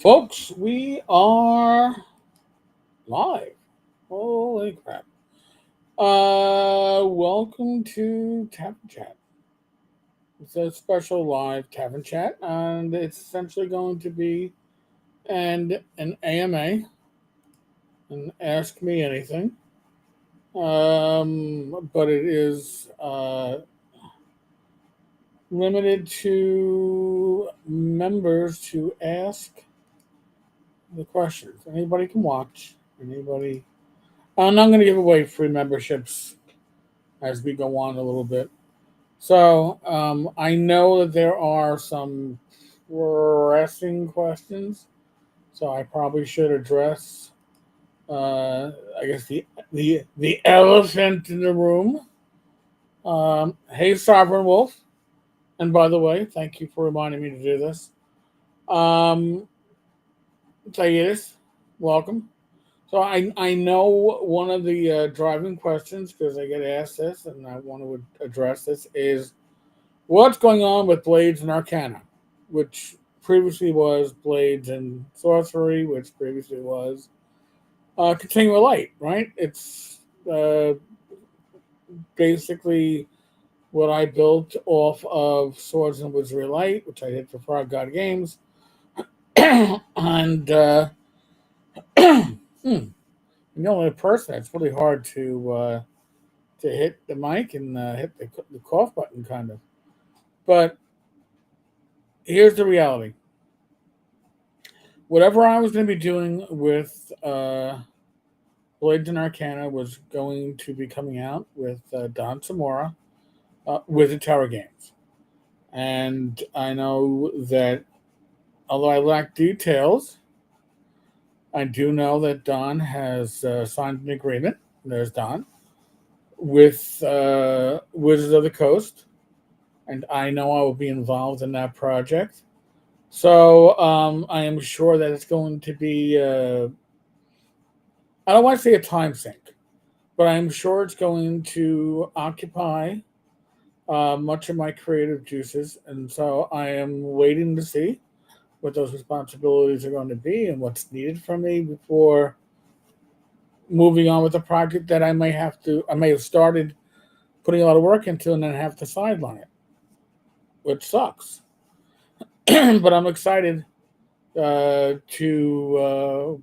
Folks, we are live. Holy crap. Welcome to Tavern Chat. It's a special live Tavern Chat, and it's essentially going to be an AMA, and Ask Me Anything. But it is limited to members to ask the questions. Anybody can watch. Anybody. I'm not going to give away free memberships as we go on a little bit. So I know that there are some pressing questions, so I probably should address, I guess the elephant in the room. Hey, Sovereign Wolf, and by the way, thank you for reminding me to do this. Um, Thais, welcome. So I know one of the driving questions because I get asked this, and I want to address this is what's going on with Blades and Arcana, which previously was Blades and Sorcery, which previously was Continual Light, right? It's basically what I built off of Swords and Wizardry Light, which I did for Frog God Games, and the only person it's really hard to hit the mic and hit the cough button, kind of. But here's the reality: whatever I was going to be doing with Blades and Arcana was going to be coming out with Don Samora with the Tower Games. And I know that although I lack details, I do know that Don has signed an agreement. There's Don with Wizards of the Coast, and I know I will be involved in that project. So I am sure that it's going to be. I don't want to say a time sink, but I'm sure it's going to occupy much of my creative juices, and so I am waiting to see what those responsibilities are going to be and what's needed from me before moving on with a project that I may have started putting a lot of work into and then have to sideline it, which sucks. But I'm excited to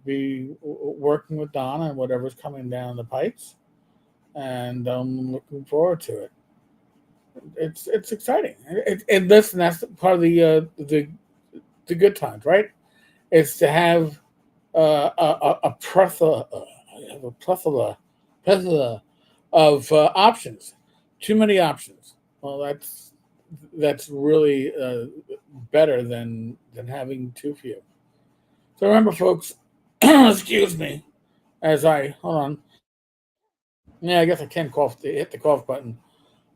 be working with Don on whatever's coming down the pipes, and I'm looking forward to it. It's exciting. And listen, that's part of the good times, right? It's to have a plethora of options. Too many options. Well, that's really better than having too few. So remember, folks. Excuse me, as I hold on. Yeah, I guess I can hit the cough button.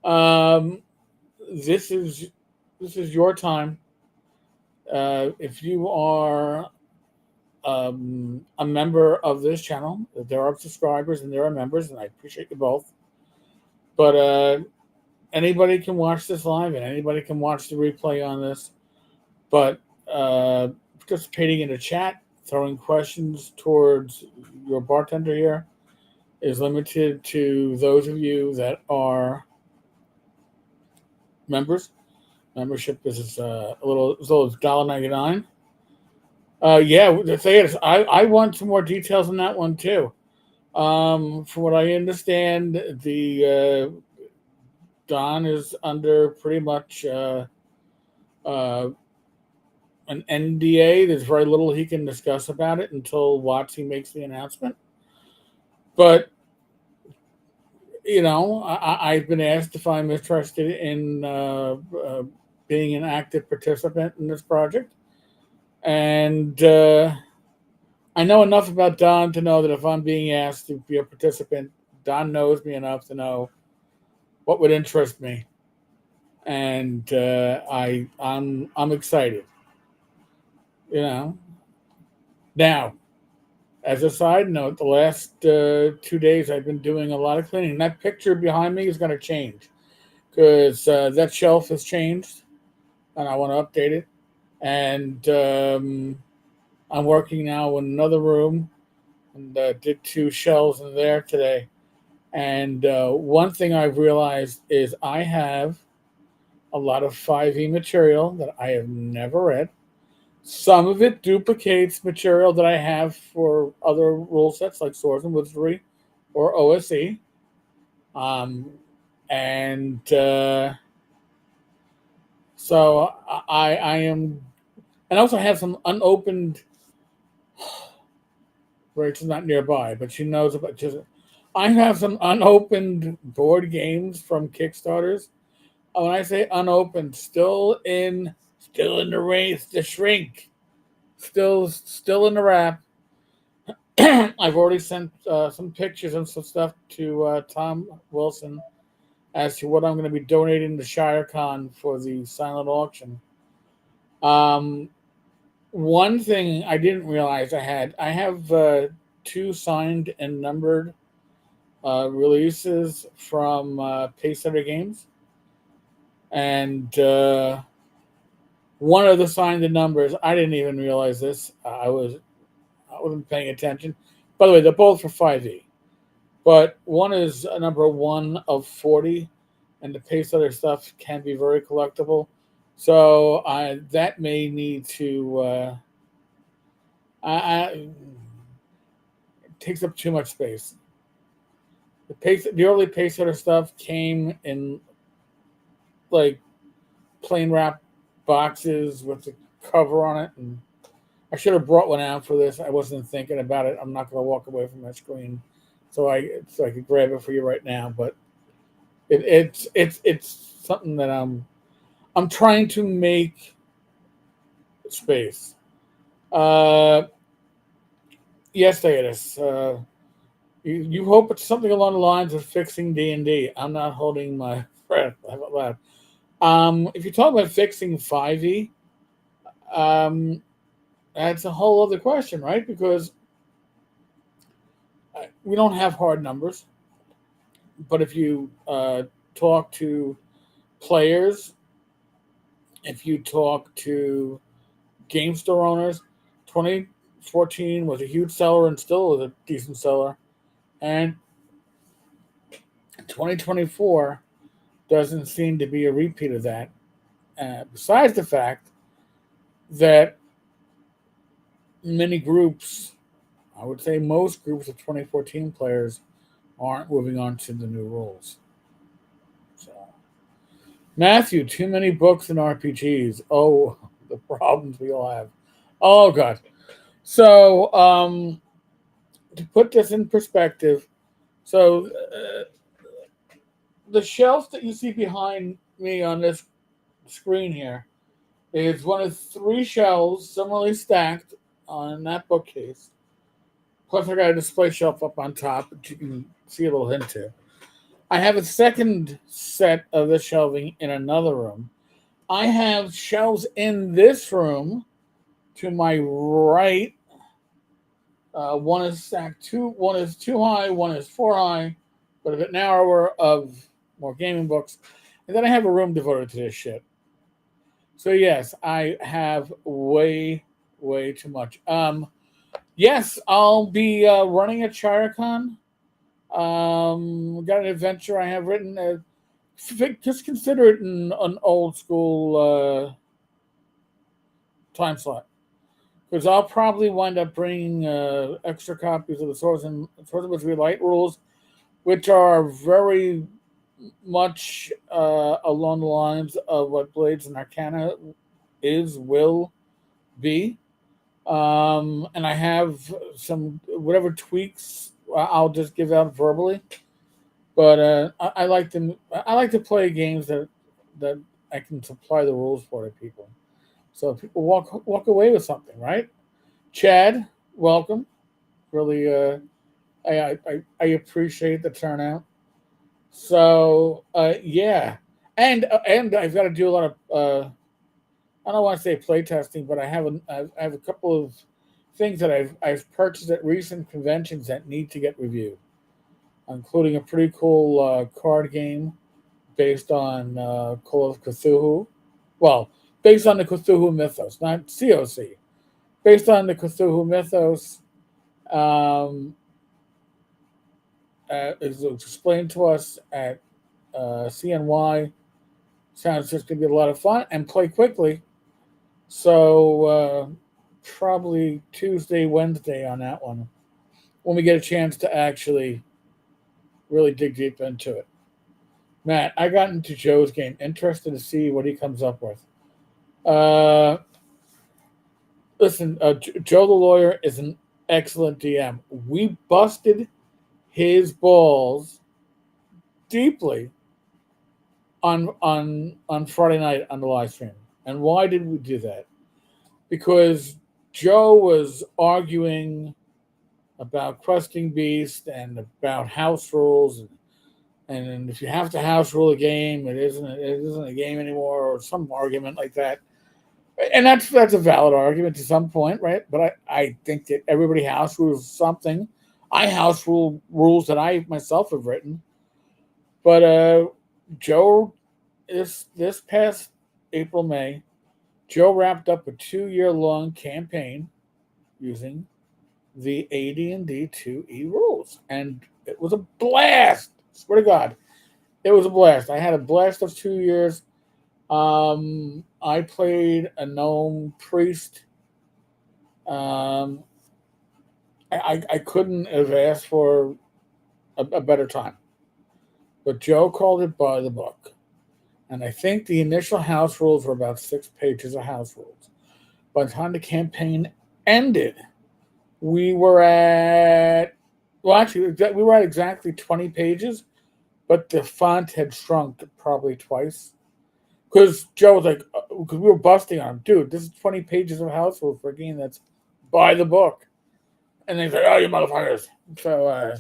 Um, this is this is your time. If you are a member of this channel, there are subscribers and there are members, and I appreciate you both. But anybody can watch this live, and anybody can watch the replay on this. But participating in the chat, throwing questions towards your bartender here, is limited to those of you that are members. Membership is a little so it's $1.99. Yeah, the thing is, I want some more details on that one too. From what I understand, the Don is under pretty much uh, an NDA. There's very little he can discuss about it until Watsy makes the announcement. But I've been asked if I'm interested in being an active participant in this project, and I know enough about Don to know that if I'm being asked to be a participant, Don knows me enough to know what would interest me, and I'm excited. You know. Now, as a side note, the last 2 days I've been doing a lot of cleaning. That picture behind me is going to change because that shelf has changed, and I want to update it. And I'm working now in another room and did two shelves in there today. And one thing I've realized is I have a lot of 5e material that I have never read. Some of it duplicates material that I have for other rule sets like Swords and Wizardry or OSE. Um, and so I am, and also I have some unopened. Rachel's not nearby, but she knows about just. I have some unopened board games from Kickstarters. When I say unopened, still in the race to shrink, still in the wrap. I've already sent some pictures and some stuff to Tom Wilson as to what I'm going to be donating to ShireCon for the silent auction. Um, One thing I didn't realize I have two signed and numbered releases from Pacesetter Games, and one of the signed and numbers I didn't even realize this. I wasn't paying attention. By the way, they're both for 5e, but one is a number 1 of 40, and the Pacesetter stuff can be very collectible. So that may need to. It takes up too much space. The early Pacesetter stuff came in like plain wrap boxes with the cover on it, and I should have brought one out for this. I wasn't thinking about it. I'm not going to walk away from my screen, so I could grab it for you right now. But it's something that I'm trying to make space. Uh, yes, Theodis. You hope it's something along the lines of fixing D&D. I'm not holding my breath. How about that? If you're talking about fixing 5e, um, that's a whole other question, right? Because we don't have hard numbers. But if you talk to players, if you talk to game store owners, 2014 was a huge seller and still is a decent seller. And 2024 doesn't seem to be a repeat of that. Besides the fact that many groups, I would say most groups of 2014 players, aren't moving on to the new rules. So, Matthew, too many books and RPGs. Oh, the problems we all have. Oh, God. So, to put this in perspective, so the shelf that you see behind me on this screen here is one of three shelves similarly stacked on that bookcase. Plus, I got a display shelf up on top that you can see a little hint to. I have a second set of the shelving in another room. I have shelves in this room to my right. One is stacked two. One is too high. One is four high, but a bit narrower of more gaming books. And then I have a room devoted to this shit. So yes, I have way too much. Yes, I'll be running at ShireCon. Got an adventure I have written. Just consider it an old school time slot, because I'll probably wind up bringing extra copies of the Swords and Wizardry Light rules, which are very much along the lines of what Blades and Arcana will be. And I have some whatever tweaks I'll just give out verbally. But I like them. I like to play games that I can supply the rules for to people, so people walk away with something, right? Chad, welcome. Really, I appreciate the turnout. So yeah, and I've got to do a lot of I don't want to say playtesting, but I have a couple of things that I've purchased at recent conventions that need to get reviewed, including a pretty cool card game based on Call of Cthulhu. Well, based on the Cthulhu mythos, not COC, based on the Cthulhu mythos. Um, is explained to us at CNY. Sounds just going to be a lot of fun and play quickly. So probably Tuesday, Wednesday on that one when we get a chance to actually really dig deep into it. Matt, I got into Joe's game. Interested to see what he comes up with. Uh, listen, Joe the lawyer is an excellent DM. We busted his balls deeply on Friday night on the live stream. And why did we do that? Because Joe was arguing about questing beast and about house rules and if you have to house rule a game, it isn't a game anymore, or some argument like that. And that's a valid argument to some point, right? But I think that everybody house rules something. I house rule rules that I myself have written. But Joe, this past April May, Joe wrapped up a 2 year long campaign using the AD&D 2E rules, and it was a blast. Swear to God, it was a blast. I had a blast of 2 years. I played a gnome priest. Um, I couldn't have asked for a better time. But Joe called it by the book. And I think the initial house rules were about 6 pages of house rules. By the time the campaign ended, we were at, well, actually, we were at exactly 20 pages, but the font had shrunk probably twice. Because Joe was like, because we were busting on him, dude, this is 20 pages of house rules for a game that's by the book. And he's like, oh, you motherfuckers. So,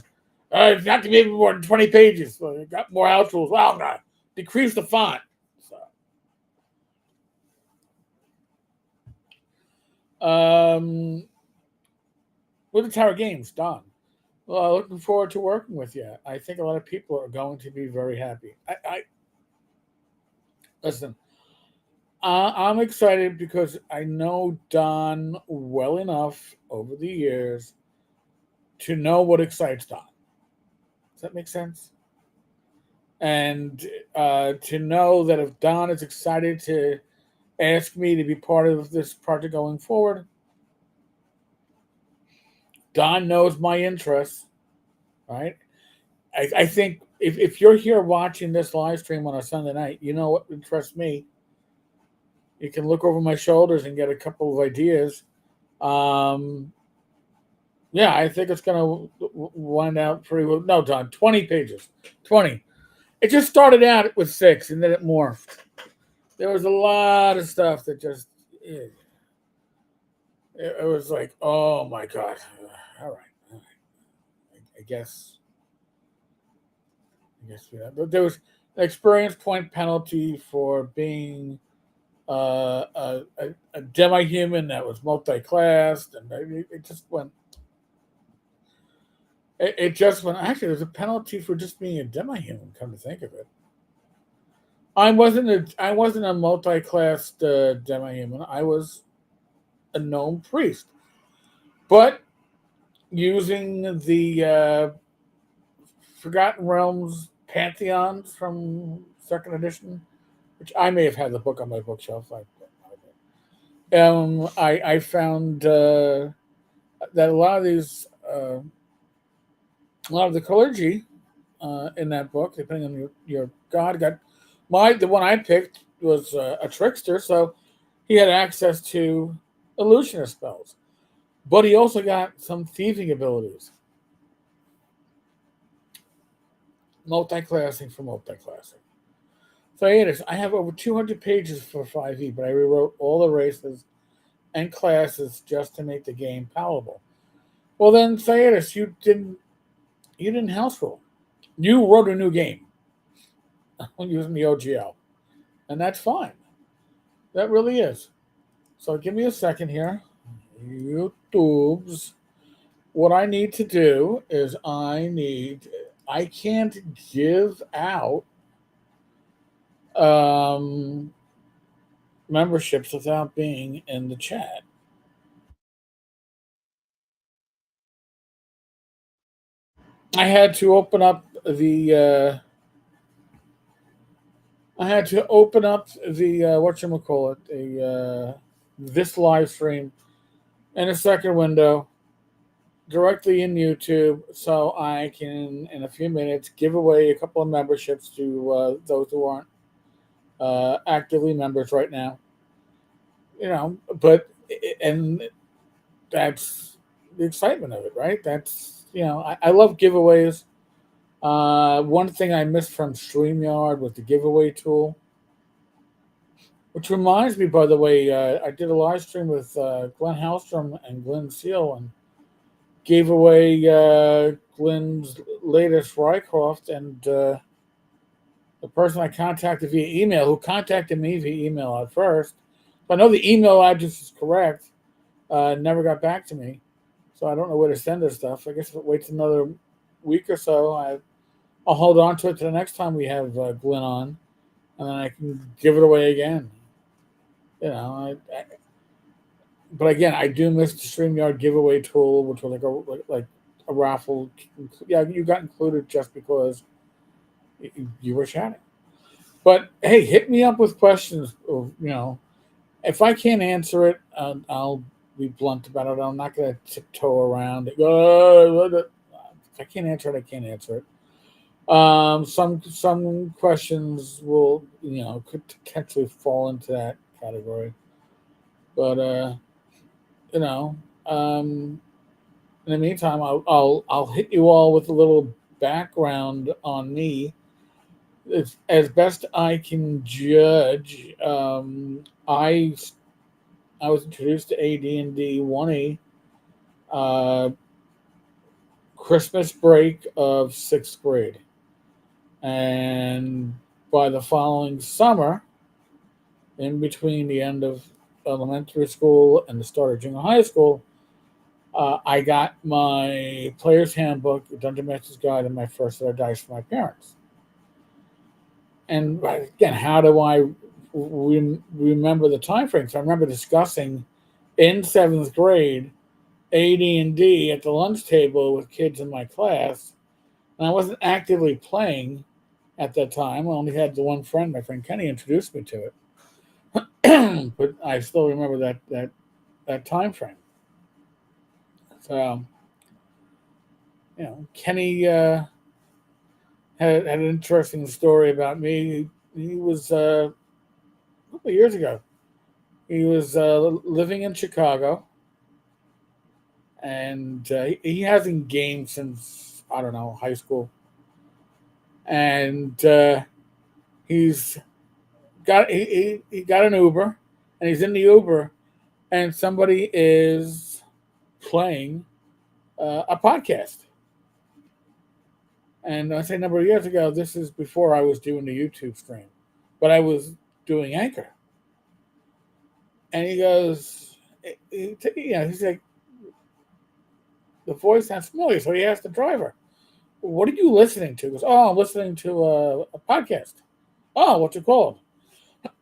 it's not to be more than 20 pages. So you got more house rules. Well, I'm going to decrease the font. So, with the Tower Games, Don. Well, looking forward to working with you. I think a lot of people are going to be very happy. I listen. I'm excited because I know Don well enough over the years to know what excites Don. Does that make sense? And to know that if Don is excited to ask me to be part of this project going forward, Don knows my interests, right? I think if you're here watching this live stream on a Sunday night, you know what interests me. You can look over my shoulders and get a couple of ideas. Um, yeah, I think it's going to wind out pretty well. No, Don, 20 pages. 20. It just started out with 6 and then it morphed. There was a lot of stuff that just, it was like, oh my God. All right. All right. I guess. Yeah. But there was an experience point penalty for being a demi-human that was multi-classed, and it just went. It just went. Actually, there's a penalty for just being a demi-human. Come to think of it, I wasn't a multi-classed demi-human. I was a gnome priest, but using the Forgotten Realms pantheons from second edition, which I may have had the book on my bookshelf. I found that a lot of the clergy in that book, depending on your god, got the one I picked was a trickster, so he had access to illusionist spells, but he also got some thieving abilities, multi-classing for multi-classing. So I have over 200 pages for 5e, but I rewrote all the races and classes just to make the game palatable. Well, then, Sayedis, you didn't house rule. You wrote a new game using the OGL, and that's fine. That really is. So give me a second here. YouTube's. What I need to do is I can't give out um, memberships without being in the chat. I had to open up the. I had to open up the whatchamacallit, this live stream in a second window directly in YouTube, so I can, in a few minutes, give away a couple of memberships to those who aren't actively members right now. But and that's the excitement of it, right? That's I love giveaways. One thing I missed from StreamYard was the giveaway tool, which reminds me, by the way, I did a live stream with Glenn Hallstrom and Glenn Seal and gave away Glenn's latest Rycroft, and the person I contacted via email, who contacted me via email at first, so I know the email address is correct, never got back to me. So I don't know where to send this stuff. I guess if it waits another week or so, I'll hold on to it to the next time we have Glenn on, and then I can give it away again. But again, I do miss the StreamYard giveaway tool, which was like a raffle. Yeah, you got included just because you were chatting. But hey, hit me up with questions. If I can't answer it, I'll be blunt about it. I'm not going to tiptoe around it. If I can't answer it, I can't answer it. Some questions will could potentially fall into that category, but you know, um, in the meantime, I'll hit you all with a little background on me. As best I can judge, I was introduced to AD&D 1E uh, Christmas break of sixth grade, and by the following summer, in between the end of elementary school and the start of junior high school, I got my player's handbook, Dungeon Master's Guide, and my first set of dice from my parents. And again, how do I remember the time frame? So I remember discussing in seventh grade AD&D at the lunch table with kids in my class, and I wasn't actively playing at that time. I only had the one friend, my friend Kenny, introduced me to it. But I still remember that time frame. So Kenny had an interesting story about me. He was a couple of years ago. He was living in Chicago, and he hasn't gamed since, I don't know, high school. And he's he got an Uber, and he's in the Uber, and somebody is playing a podcast. And I say a number of years ago, this is before I was doing the YouTube stream, but I was doing Anchor. And he goes, he's like, the voice sounds familiar. So he asked the driver, "What are you listening to?" He goes, "Oh, I'm listening to a podcast." "Oh, what's it called?"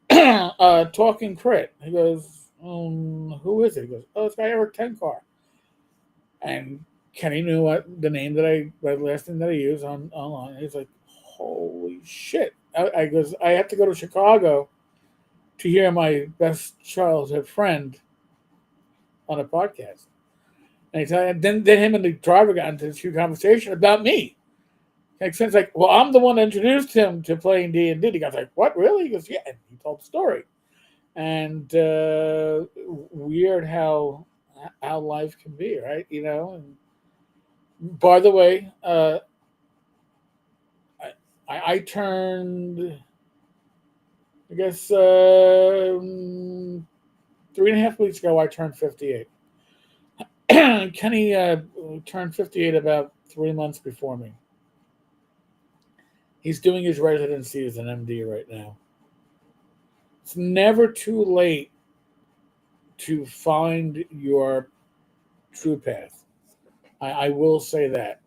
Talking Crit. He goes, "Who is it?" He goes, "Oh, it's by Eric Tenkar." And Kenny knew what the name the last name that I use on online. He's like, "Holy shit!" I goes, "I have to go to Chicago to hear my best childhood friend on a podcast." And he said, then him and the driver got into this huge conversation about me. Makes sense. Like, well, I'm the one that introduced him to playing D&D. He goes like, "What, really?" He goes, "Yeah." And he told the story. And weird how life can be, right? And by the way, I turned, I guess, 3.5 weeks ago, I turned 58. Kenny turned 58 about 3 months before me. He's doing his residency as an MD right now. It's never too late to find your true path. I will say that.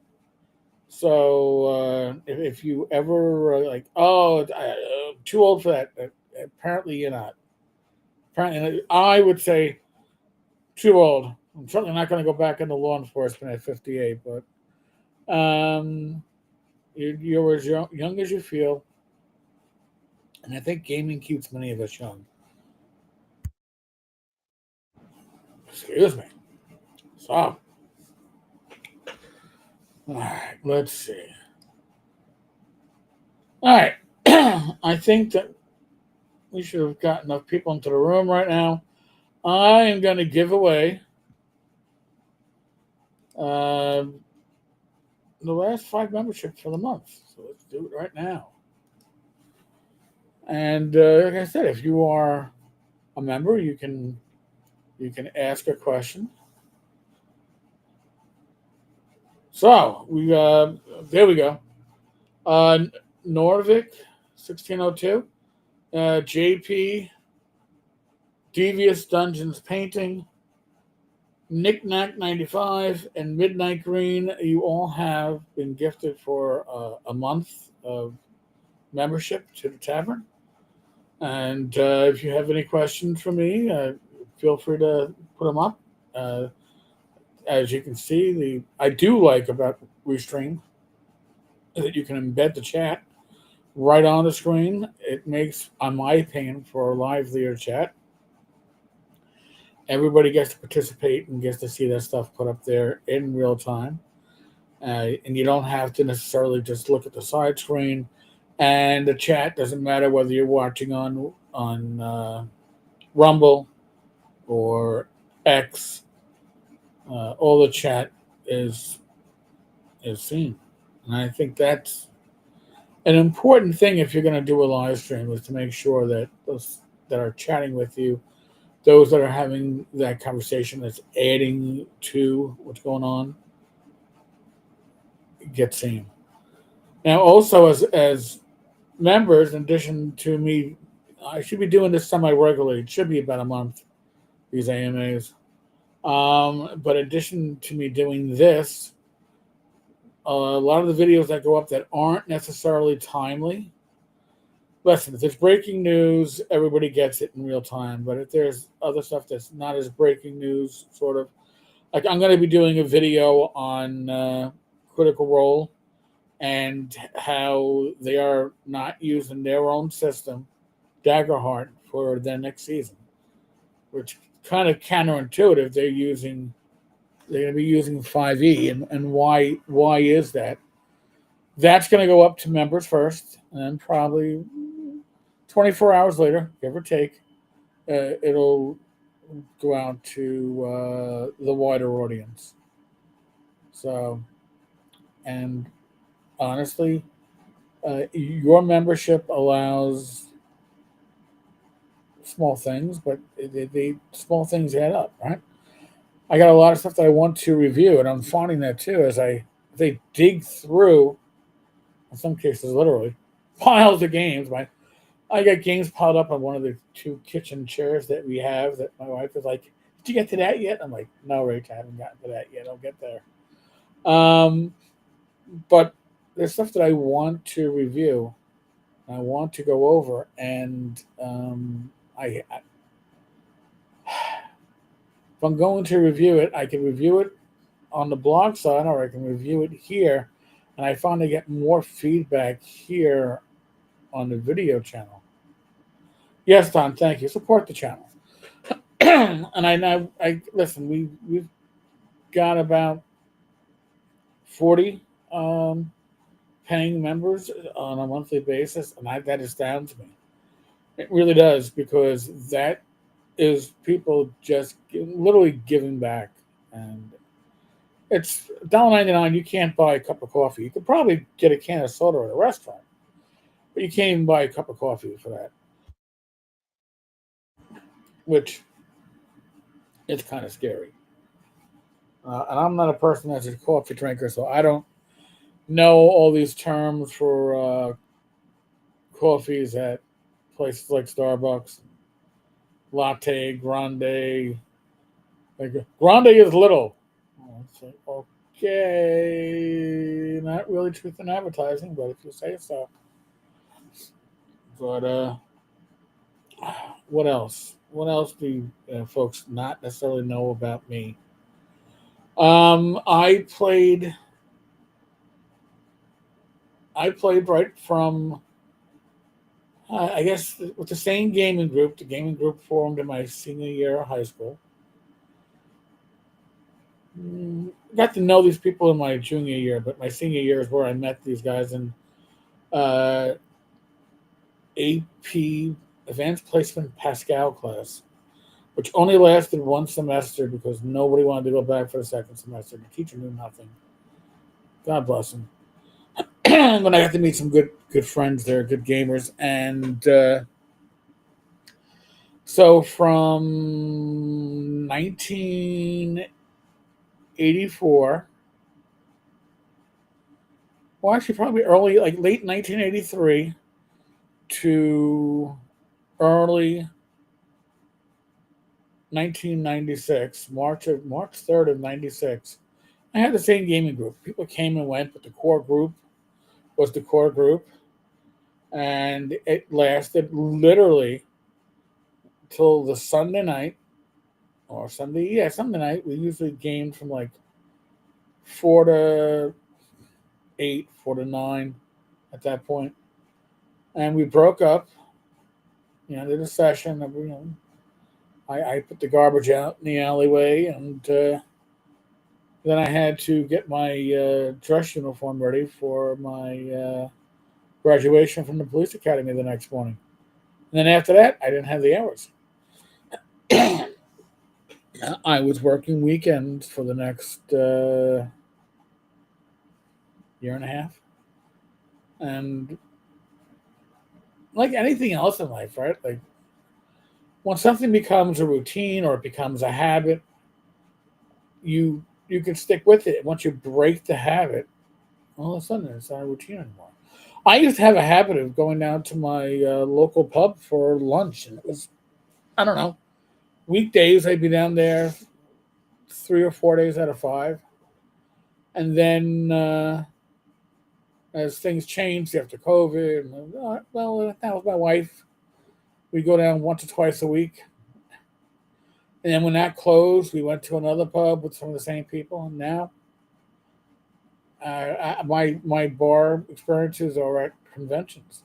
So if you ever like, "Oh, I'm too old for that," apparently you're not. Apparently, I would say too old. I'm certainly not going to go back into law enforcement at 58, but Um, you're as young as you feel, and I think gaming keeps many of us young. Excuse me. So, all right, let's see. All right, I think that we should have got enough people into the room right now. I am going to give away uh, the last 5 memberships for the month. So let's do it right now. And like I said, if you are a member, you can ask a question. So we there we go. Uh, Norvik 1602, JP Devious Dungeons Painting, Knick-Knack 95, and Midnight Green. You all have been gifted for a month of membership to the tavern. And if you have any questions for me, feel free to put them up. Uh, as you can see, the I do like about Restream is that you can embed the chat right on the screen. It makes, on my opinion, for a livelier chat. Everybody gets to participate and gets to see that stuff put up there in real time. And you don't have to necessarily just look at the side screen. And the chat doesn't matter whether you're watching on Rumble or X. All the chat is is seen, and I think that's an important thing if you're going to do a live stream is to make sure that those that are chatting with you, those that are having that conversation that's adding to what's going on, get seen. Now, also as members, in addition to me, I should be doing this semi regularly. It should be about a month. These AMAs. But in addition to me doing this, a lot of the videos that go up that aren't necessarily timely. Listen, if it's breaking news, everybody gets it in real time. But if there's other stuff that's not as breaking news, sort of, like I'm going to be doing a video on Critical Role and how they are not using their own system, Daggerheart, for their next season, which kind of counterintuitive. They're going to be using 5e, and why is that? That's going to go up to members first, and then probably 24 hours later, give or take, it'll go out to the wider audience. So, and honestly, your membership allows small things, but the small things add up, right? I got a lot of stuff that I want to review, and I'm finding that too as they dig through, in some cases, literally piles of games. I got games piled up on one of the two kitchen chairs that we have. That my wife is like, "Did you get to that yet?" I'm like, "No, Rach, I haven't gotten to that yet. I'll get there." Um, but there's stuff that I want to review. I want to go over, and if I'm going to review it, I can review it on the blog side, or I can review it here. And I find I get more feedback here on the video channel. Yes, Don, thank you. Support the channel. And I listen. We've got about 40 paying members on a monthly basis, and that astounds me. It really does, because that is people just literally giving back, and it's $1.99. You can't buy a cup of coffee. You could probably get a can of soda at a restaurant, but you can't even buy a cup of coffee for that, which is kind of scary. And I'm not a person that's a coffee drinker, so I don't know all these terms for coffees at places like Starbucks, latte, grande. Like, grande is little. It's like, okay, not really truth in advertising, but if you say so. But what else? What else do folks not necessarily know about me? I played I played right from, I guess, with the same gaming group. The gaming group formed in my senior year of high school. Got to know these people in my junior year, but my senior year is where I met these guys in uh, AP Advanced Placement Pascal class, which only lasted one semester because nobody wanted to go back for the second semester. The teacher knew nothing. God bless him. When I got to meet some good friends there, good gamers, and so from 1984, well, actually probably early, like late 1983 to early 1996, March 3rd of 96. I had the same gaming group. People came and went, but the core group was the core group, and it lasted literally till the Sunday night or Sunday night. We usually gamed from like 4 to 8, 4 to 9 at that point, and we broke up. Did a session. I put the garbage out in the alleyway, and then I had to get my dress uniform ready for my graduation from the police academy the next morning. And then after that, I didn't have the hours. I was working weekends for the next year and a half, and like anything else in life, right? Like when something becomes a routine or it becomes a habit, you can stick with it. Once you break the habit, all of a sudden it's not a routine anymore. I used to have a habit of going down to my local pub for lunch, and it was, I don't know, weekdays I'd be down there 3 or 4 days out of 5, and then as things changed after COVID, well, now with my wife, we go down once or twice a week, and then when that closed, we went to another pub with some of the same people, and now my bar experiences are at conventions.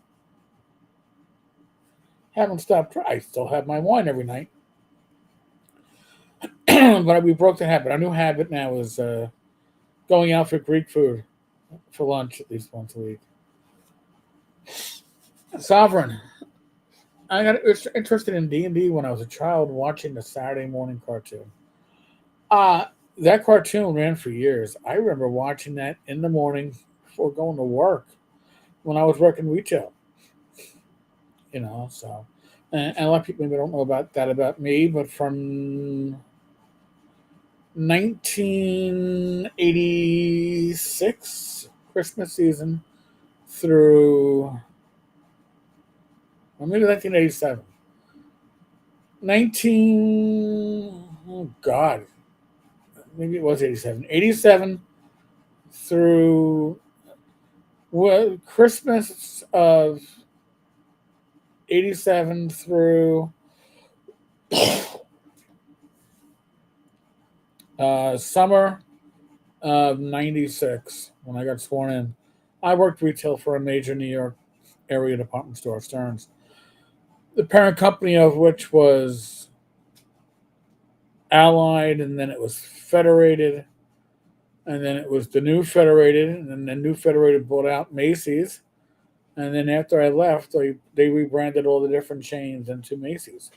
Haven't stopped. I still have my wine every night, but we broke the habit. Our new habit now is going out for Greek food for lunch at least once a week. Sovereign. I got interested in D&D when I was a child, watching the Saturday morning cartoon. Uh that cartoon ran for years. I remember watching that in the morning before going to work when I was working retail. So and a lot of people maybe don't know about that about me, but from 1986 Christmas season through, well, maybe 1987. Oh God, maybe it was 87. 87 through, well, Christmas of 87 through summer of 96 when I got sworn in. I worked retail for a major New York area department store, Stearns. The parent company of which was Allied, and then it was Federated, and then it was the new Federated, and then the new Federated bought out Macy's, and then after I left, they rebranded all the different chains into Macy's.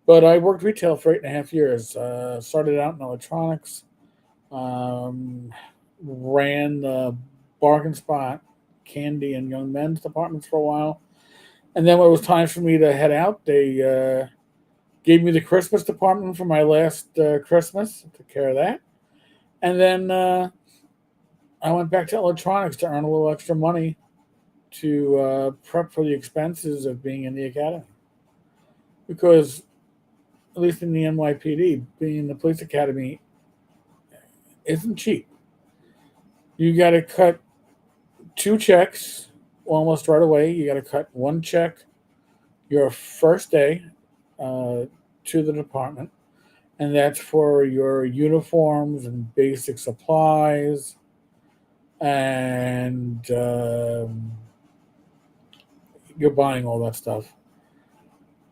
But I worked retail for 8.5 years. Started out in electronics, um, ran the bargain spot, candy, and young men's departments for a while, and then when it was time for me to head out, they gave me the Christmas department for my last Christmas. Took care of that. And then I went back to electronics to earn a little extra money to prep for the expenses of being in the academy. Because, at least in the NYPD, being in the police academy isn't cheap. You got to cut 2 checks almost right away. You got to cut one check your first day uh, to the department, and that's for your uniforms and basic supplies. and you're buying all that stuff.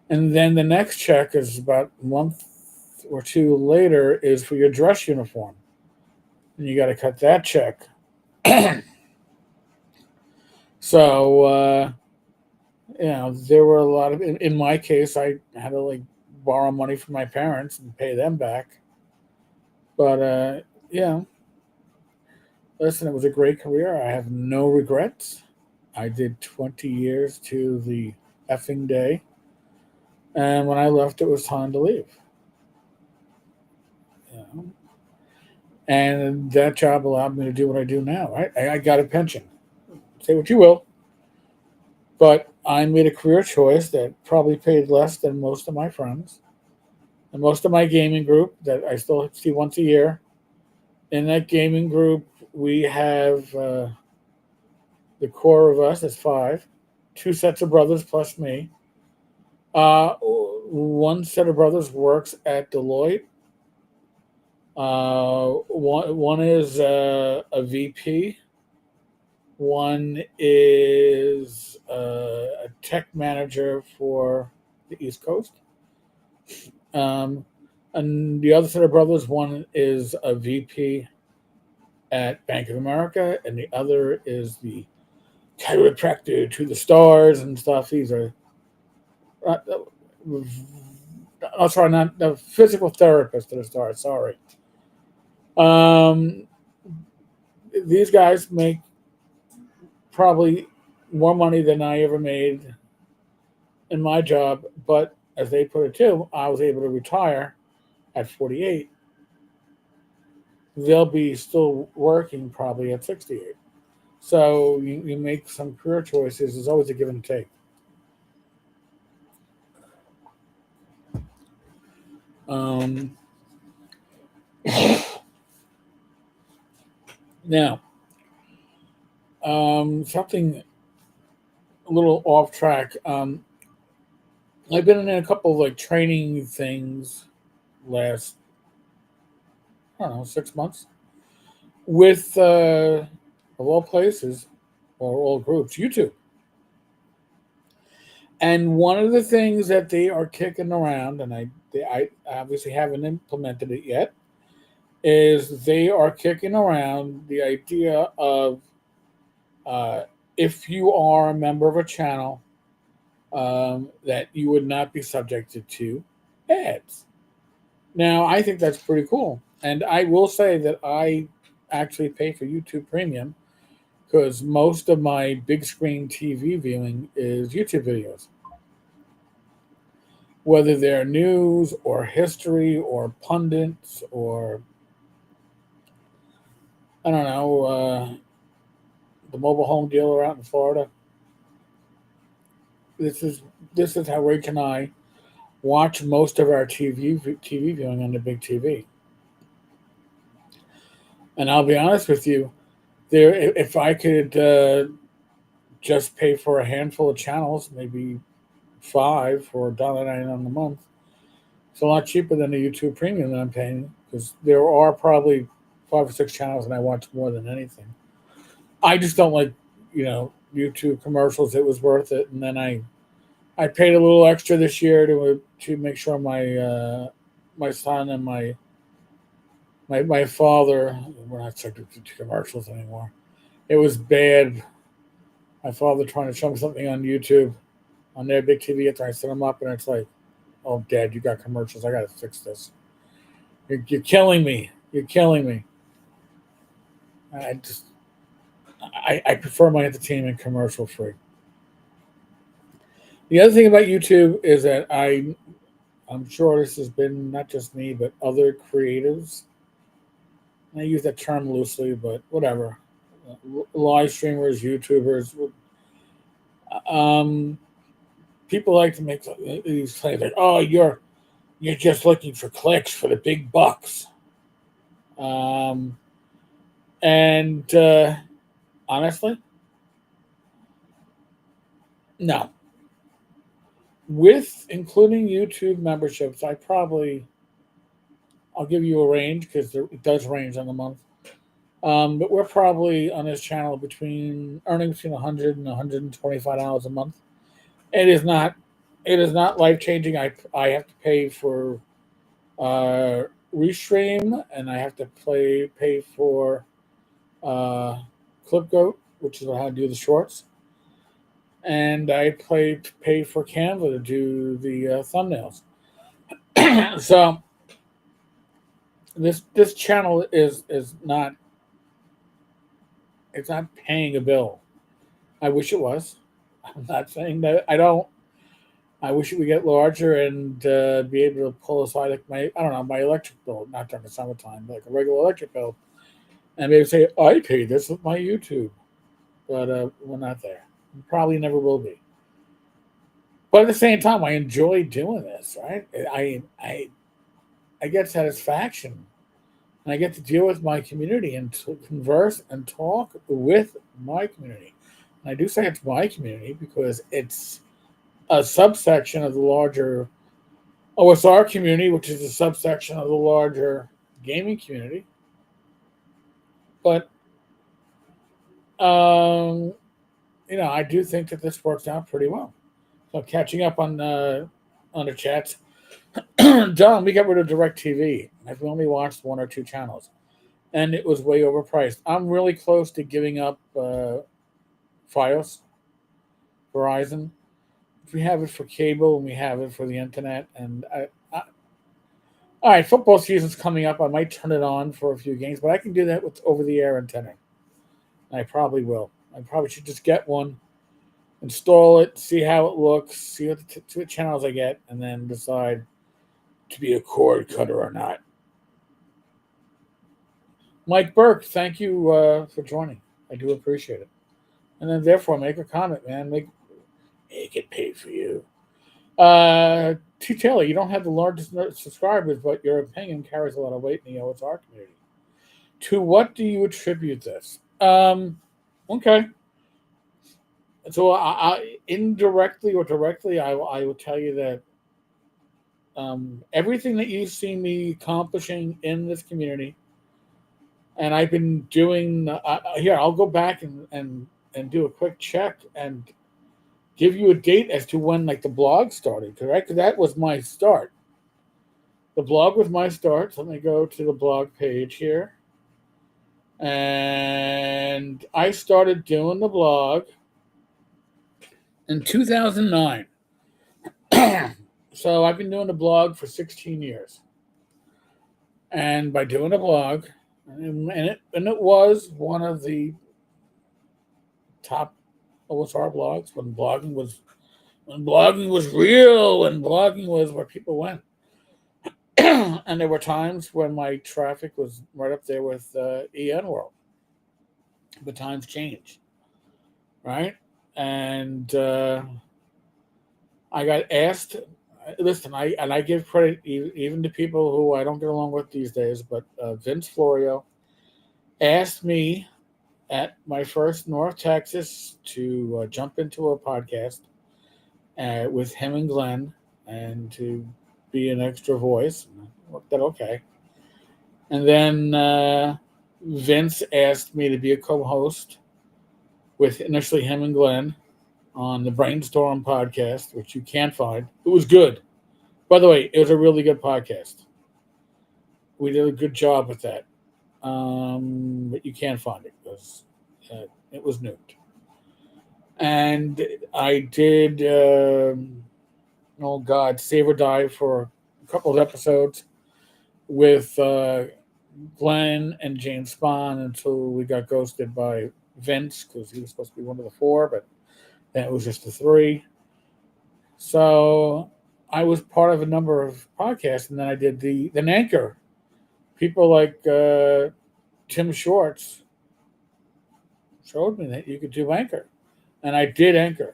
And then the next check is about a month or two later is for your dress uniform. And you got to cut that check. So, there were a lot of, in my case, I had to like borrow money from my parents and pay them back. But, yeah, listen, it was a great career. I have no regrets. I did 20 years to the effing day. And when I left, it was time to leave. You know? And that job allowed me to do what I do now. Right? I got a pension. Say what you will, but I made a career choice that probably paid less than most of my friends and most of my gaming group that I still see once a year. In that gaming group, we have the core of us is five, two sets of brothers plus me. One set of brothers works at Deloitte. One is a VP. One is a tech manager for the East Coast. Um, and the other set of brothers, one is a VP at Bank of America, and the other is the chiropractor to the stars and stuff. These are, uh, oh, sorry, not the physical therapist to the stars. Sorry. Um, these guys make probably more money than I ever made in my job, but as they put it too, I was able to retire at 48. They'll be still working probably at 68. So you make some career choices. There's always a give and take. Um, Now, something a little off track. I've been in a couple of like training things last, I don't know, 6 months with, of all places or all groups, YouTube. And one of the things that they are kicking around, and I obviously haven't implemented it yet, is they are kicking around the idea of uh, if you are a member of a channel, that you would not be subjected to ads. Now, I think that's pretty cool. And I will say that I actually pay for YouTube Premium because most of my big screen TV viewing is YouTube videos, whether they're news or history or pundits or, I don't know, the mobile home dealer out in Florida. This is this is how Rich and I watch most of our TV viewing on the big TV. And I'll be honest with you, there if I could just pay for a handful of channels, maybe five for $1.99 a month, it's a lot cheaper than the YouTube Premium that I'm paying because there are probably five or six channels, and I watch more than anything. I just don't like, YouTube commercials. It was worth it, and then I paid a little extra this year to make sure my son and my father were not subject to commercials anymore. It was bad. My father trying to show me something on YouTube on their big TV after I set them up, and it's like, oh, Dad, you got commercials. I got to fix this. You're killing me. You're killing me. I just I prefer my entertainment commercial free. The other thing about YouTube is that I'm sure this has been not just me but other creatives. And I use that term loosely, but whatever. Live streamers, YouTubers, um, people like to make these claims like, "Oh, you're just looking for clicks for the big bucks," um, and honestly, no. With including YouTube memberships, I'll give you a range because it does range on the month. But we're probably on this channel earning between 100 and $125 a month. It is not life changing. I have to pay for restream, and I have to pay for uh, Clipgoat, which is how I do the shorts, and I pay for Canva to do the thumbnails. So this channel is not, it's not paying a bill. I wish it was. I'm not saying that I don't. I wish it would get larger and be able to pull aside like I don't know, my electric bill, not during the summertime, but like a regular electric bill, and maybe say I paid this with my YouTube, but we're not there. Probably never will be. But at the same time, I enjoy doing this. Right? I get satisfaction, and I get to deal with my community and to converse and talk with my community. And I do say it's my community because it's a subsection of the larger OSR community, which is a subsection of the larger gaming community. But um, I do think that this works out pretty well. So catching up on the chats, John, we got rid of DirecTV. I've only watched one or two channels, and it was way overpriced. I'm really close to giving up FiOS, Verizon. We have it for cable and we have it for the internet. And all right, football season's coming up. I might turn it on for a few games, but I can do that with over-the-air antenna. I probably will. I probably should just get one, install it, see how it looks, see what channels I get, and then decide to be a cord cutter or not. Mike Burke, thank you for joining. I do appreciate it. And then therefore make a comment, man. Make it pay for you. T. Taylor, you don't have the largest subscribers, but your opinion carries a lot of weight in the OSR community. To what do you attribute this? Okay. So I indirectly or directly, I will tell you that everything that you've seen me accomplishing in this community, and I've been doing here, I'll go back and do a quick check and give you a date as to when like the blog started, correct? Because that was my start. The blog was my start. So let me go to the blog page here. And I started doing the blog in 2009. So I've been doing the blog for 16 years. And by doing a blog, and it was one of the top OSR blogs when blogging was real, when blogging was where people went. And there were times when my traffic was right up there with EN World. But times change, right? And I got asked. Listen, I give credit even to people who I don't get along with these days. But Vince Florio asked me at my first North Texas to jump into a podcast with him and Glenn, and to be an extra voice. Worked out okay. And then Vince asked me to be a co-host with initially him and Glenn on the Brainstorm podcast, which you can't find. It was good. By the way, it was a really good podcast. We did a good job with that. But you can't find it because it was nuked. And I did, Save or Die for a couple of episodes with Glenn and James Spahn until we got ghosted by Vince because he was supposed to be one of the four, but then it was just the three. So I was part of a number of podcasts, and then I did the Anchor. People like Tim Schwartz showed me that you could do Anchor, and I did Anchor.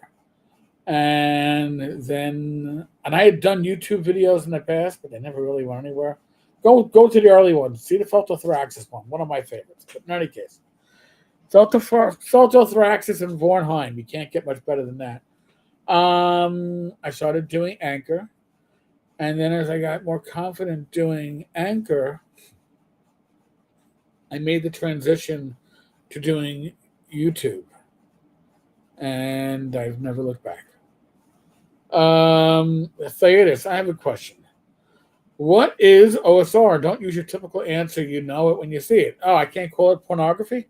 And I had done YouTube videos in the past, but they never really went anywhere. Go to the early ones. See the Feltothraxis one of my favorites. But in any case, Feltothraxis and Vornheim. You can't get much better than that. I started doing Anchor, and then as I got more confident doing Anchor, I made the transition to doing YouTube, and I've never looked back. Theatis, I have a question. What is OSR? Don't use your typical answer. You know it when you see it. Oh, I can't call it pornography?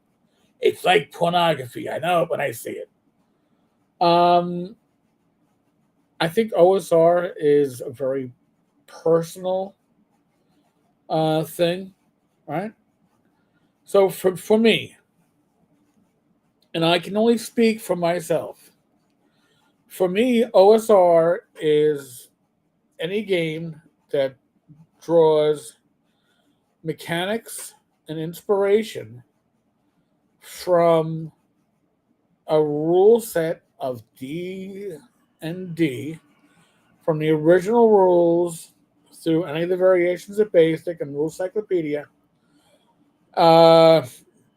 It's like pornography. I know it when I see it. Um, I think OSR is a very personal thing, right? So for me, and I can only speak for myself, for me, OSR is any game that draws mechanics and inspiration from a rule set of D and D from the original rules through any of the variations of Basic and Rule Cyclopedia, uh,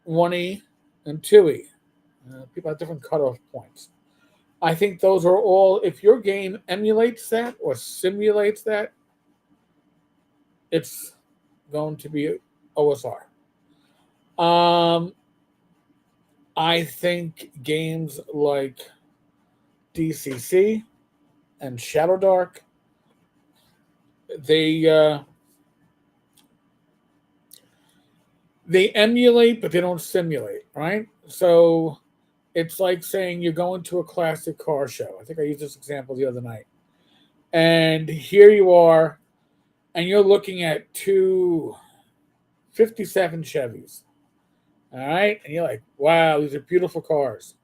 1E and 2E. People have different cutoff points. I think those are all, if your game emulates that or simulates that, it's going to be OSR. Um, I think games like DCC and Shadow Dark, they they emulate, but they don't simulate, right? So it's like saying you're going to a classic car show. I think I used this example the other night. And here you are, and you're looking at two 57 Chevys. All right. And you're like, wow, these are beautiful cars.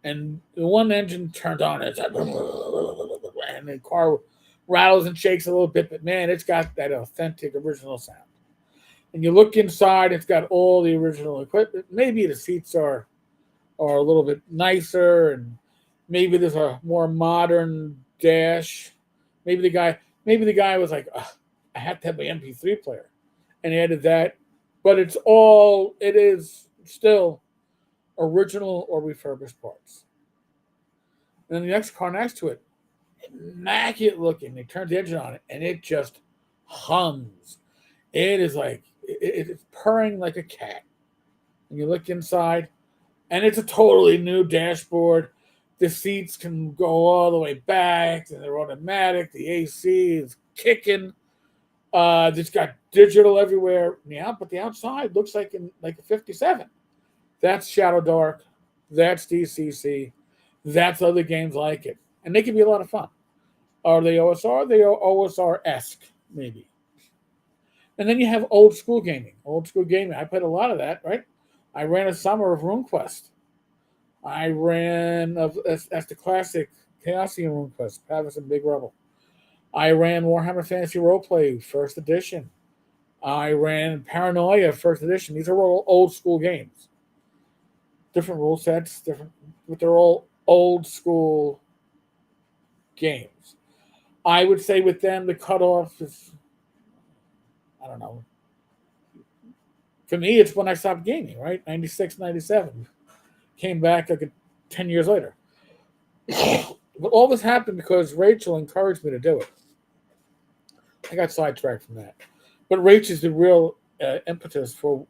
And the one engine turned on, and it's like, and the car rattles and shakes a little bit, but man, it's got that authentic original sound. And you look inside, it's got all the original equipment. Maybe the seats are a little bit nicer, and maybe there's a more modern dash. Maybe the guy was like, "Ugh, I have to have my MP3 player," and he added that. But it is still original or refurbished parts. And then the next car next to it, immaculate looking. They turned the engine on it, and it just hums. It is like it's purring like a cat. And you look inside, and it's a totally new dashboard. The seats can go all the way back, and they're automatic. The AC is kicking. It's got digital everywhere. Yeah, but the outside looks like a 57. That's Shadow Dark. That's DCC. That's other games like it, and they can be a lot of fun. Are they OSR? They are OSR-esque, maybe. And then you have old school gaming. Old school gaming. I played a lot of that, right? I ran a summer of RuneQuest. I ran that's the classic Chaosium RuneQuest, Pavis and Big Rebel. I ran Warhammer Fantasy Roleplay First Edition. I ran Paranoia First Edition. These are all old school games. Different rule sets, but they're all old school games. I would say with them the cutoff is, I don't know. For me, it's when I stopped gaming, right? 96, 97. Came back like 10 years later. But all this happened because Rachel encouraged me to do it. I got sidetracked from that. But Rachel's the real impetus for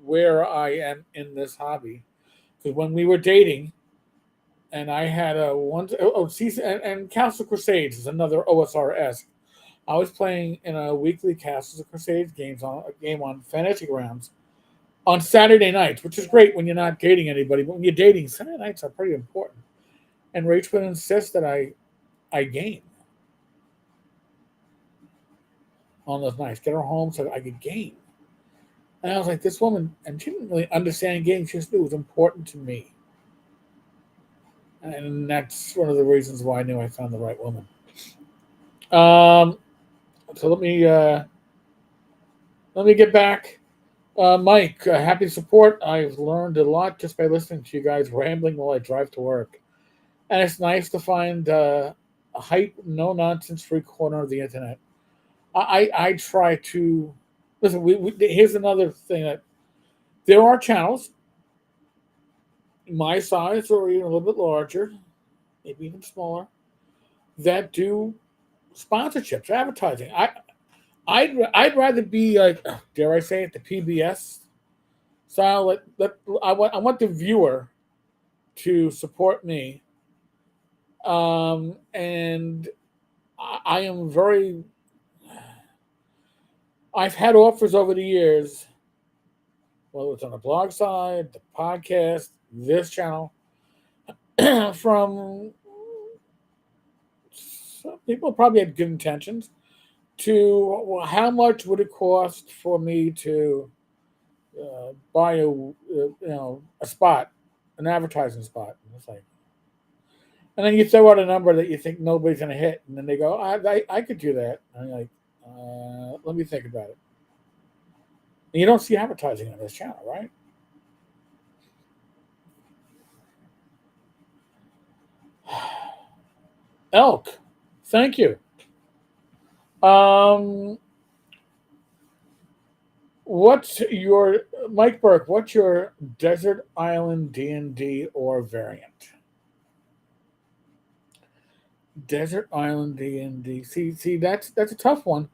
where I am in this hobby. Because when we were dating, and I had a one and Castle Crusades is another OSR-esque. I was playing in a weekly Castles of Crusades game on Fantasy Grounds on Saturday nights, which is great when you're not dating anybody, but when you're dating, Saturday nights are pretty important. And Rach would insist that I game on those nights, get her home so I could game. And I was like, this woman, and she didn't really understand games, she just knew it was important to me. And that's one of the reasons why I knew I found the right woman. So let me get back. Mike, happy support. I've learned a lot just by listening to you guys rambling while I drive to work. And it's nice to find a hype, no nonsense free corner of the internet. I try to listen. Here's another thing that there are channels my size or even a little bit larger, maybe even smaller, that do sponsorships, advertising. I'd rather be like, dare I say it, the PBS So I want the viewer to support me, and I am very. I've had offers over the years, whether it's on the blog side, the podcast, this channel, from some people probably had good intentions to well, how much would it cost for me to buy a spot, an advertising spot. And it's like, and then you throw out a number that you think nobody's going to hit, and then they go, I could do that. And you're like, let me think about it. And you don't see advertising on this channel, right? Elk, thank you. What's your Mike Burke? What's your desert island D&D or variant? Desert island D&D. See, that's a tough one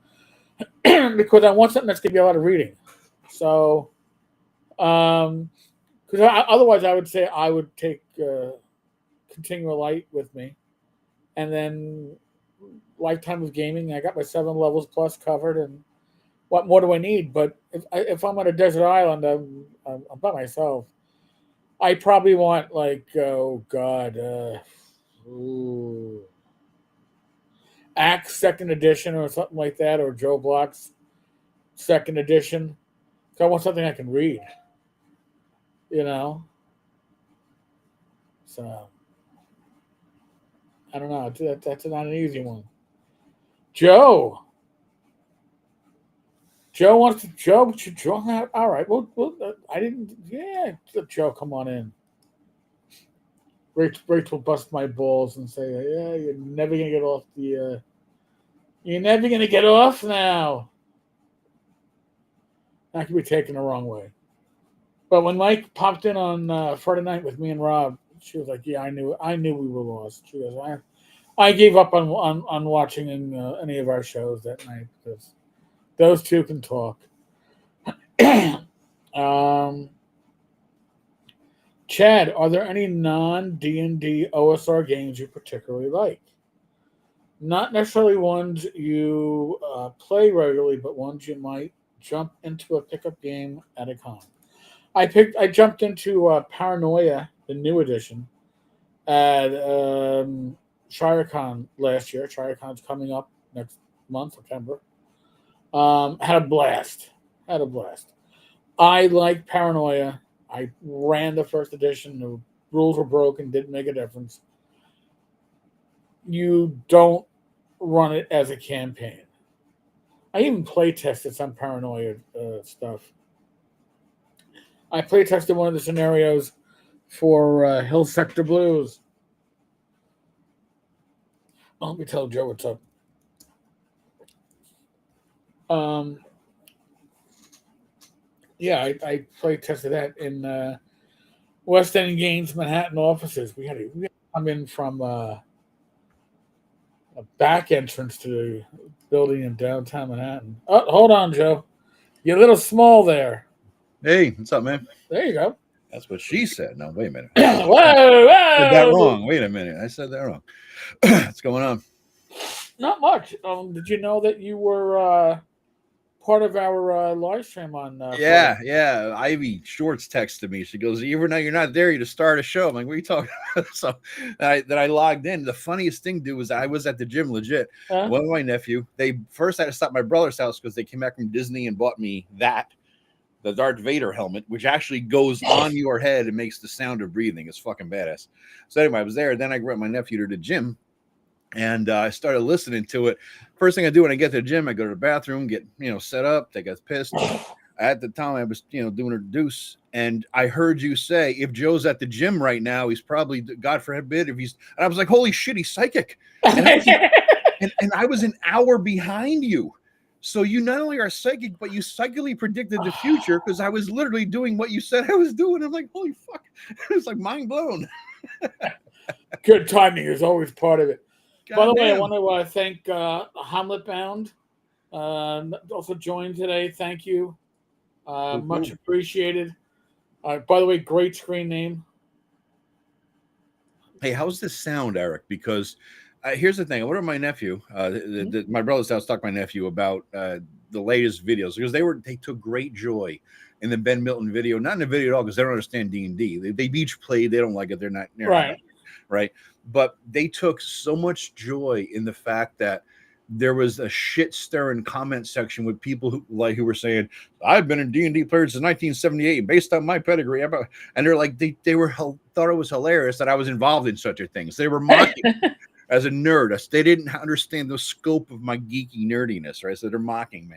because I want something that's gonna be a lot of reading. So, because otherwise I would say I would take Continual Light with me, and then Lifetime of Gaming. I got my 7 levels plus covered, and what more do I need? But if I'm on a desert island, I'm by myself. I probably want like oh god, ooh, Axe Second Edition or something like that, or Joe Block's Second Edition. So I want something I can read, you know. So I don't know. That's not an easy one. Joe. Joe wants to. Joe. All right. Well, I didn't. Yeah, Joe, come on in. Rachel will bust my balls and say, "Yeah, you're never gonna get off the. You're never gonna get off now." That could be taken the wrong way. But when Mike popped in on Friday night with me and Rob, she was like, "Yeah, I knew we were lost." She goes, I gave up on watching any of our shows that night because those two can talk." um, Chad, are there any non D&D OSR games you particularly like? Not necessarily ones you play regularly, but ones you might jump into a pickup game at a con. I jumped into Paranoia, the new edition, at ShireCon last year. ShireCon's coming up next month, September. Had a blast. Had a blast. I like Paranoia. I ran the first edition. The rules were broken. Didn't make a difference. You don't run it as a campaign. I even play tested some Paranoia stuff. I play tested one of the scenarios for Hill Sector Blues. Let me tell Joe what's up. Um, yeah, I play tested that in West End Games Manhattan offices. We had to come in from a back entrance to the building in downtown Manhattan. Oh, hold on, Joe. You're a little small there. Hey, what's up, man? There you go. That's what she said. No, wait a minute. Whoa, I said that whoa! wrong. Wait a minute. I said that wrong. What's going on? Not much. Did you know that you were part of our live stream on Yeah, Friday? yeah. Ivy Shorts texted me. She goes, "Even though you're not there, you to start a show." I'm like, "What are you talking about?" So I logged in. The funniest thing, dude, was I was at the gym legit. Huh? One with my nephew. They first had to stop at my brother's house because they came back from Disney and bought me the Darth Vader helmet, which actually goes on your head and makes the sound of breathing. It's fucking badass. So anyway, I was there. Then I brought my nephew to the gym, and I started listening to it. First thing I do when I get to the gym, I go to the bathroom, get set up, take a piss. At the time, I was doing a deuce, and I heard you say, "If Joe's at the gym right now, he's probably, God forbid, if he's." And I was like, "Holy shit, he's psychic!" And I was an hour behind you. So you not only are psychic, but you psychically predicted the future because I was literally doing what you said I was doing. I'm like, holy fuck. It's like mind blown. Good timing is always part of it. By the way, I Goddamn. want to thank Hamlet Bound. Also joined today. Thank you. Much appreciated. By the way, great screen name. Hey, how's this sound, Eric? Because here's the thing. I ordered my nephew, my brother's house, talked to my nephew about the latest videos because they took great joy in the Ben Milton video, not in the video at all because they don't understand D&D. They each played, they don't like it, they're not Right. right. But they took so much joy in the fact that there was a shit stirring comment section with people who were saying, I've been a D&D player since 1978 based on my pedigree. And they're like, they were thought it was hilarious that I was involved in such a things. They were mocking as a nerd. They didn't understand the scope of my geeky nerdiness, right? So they're mocking me.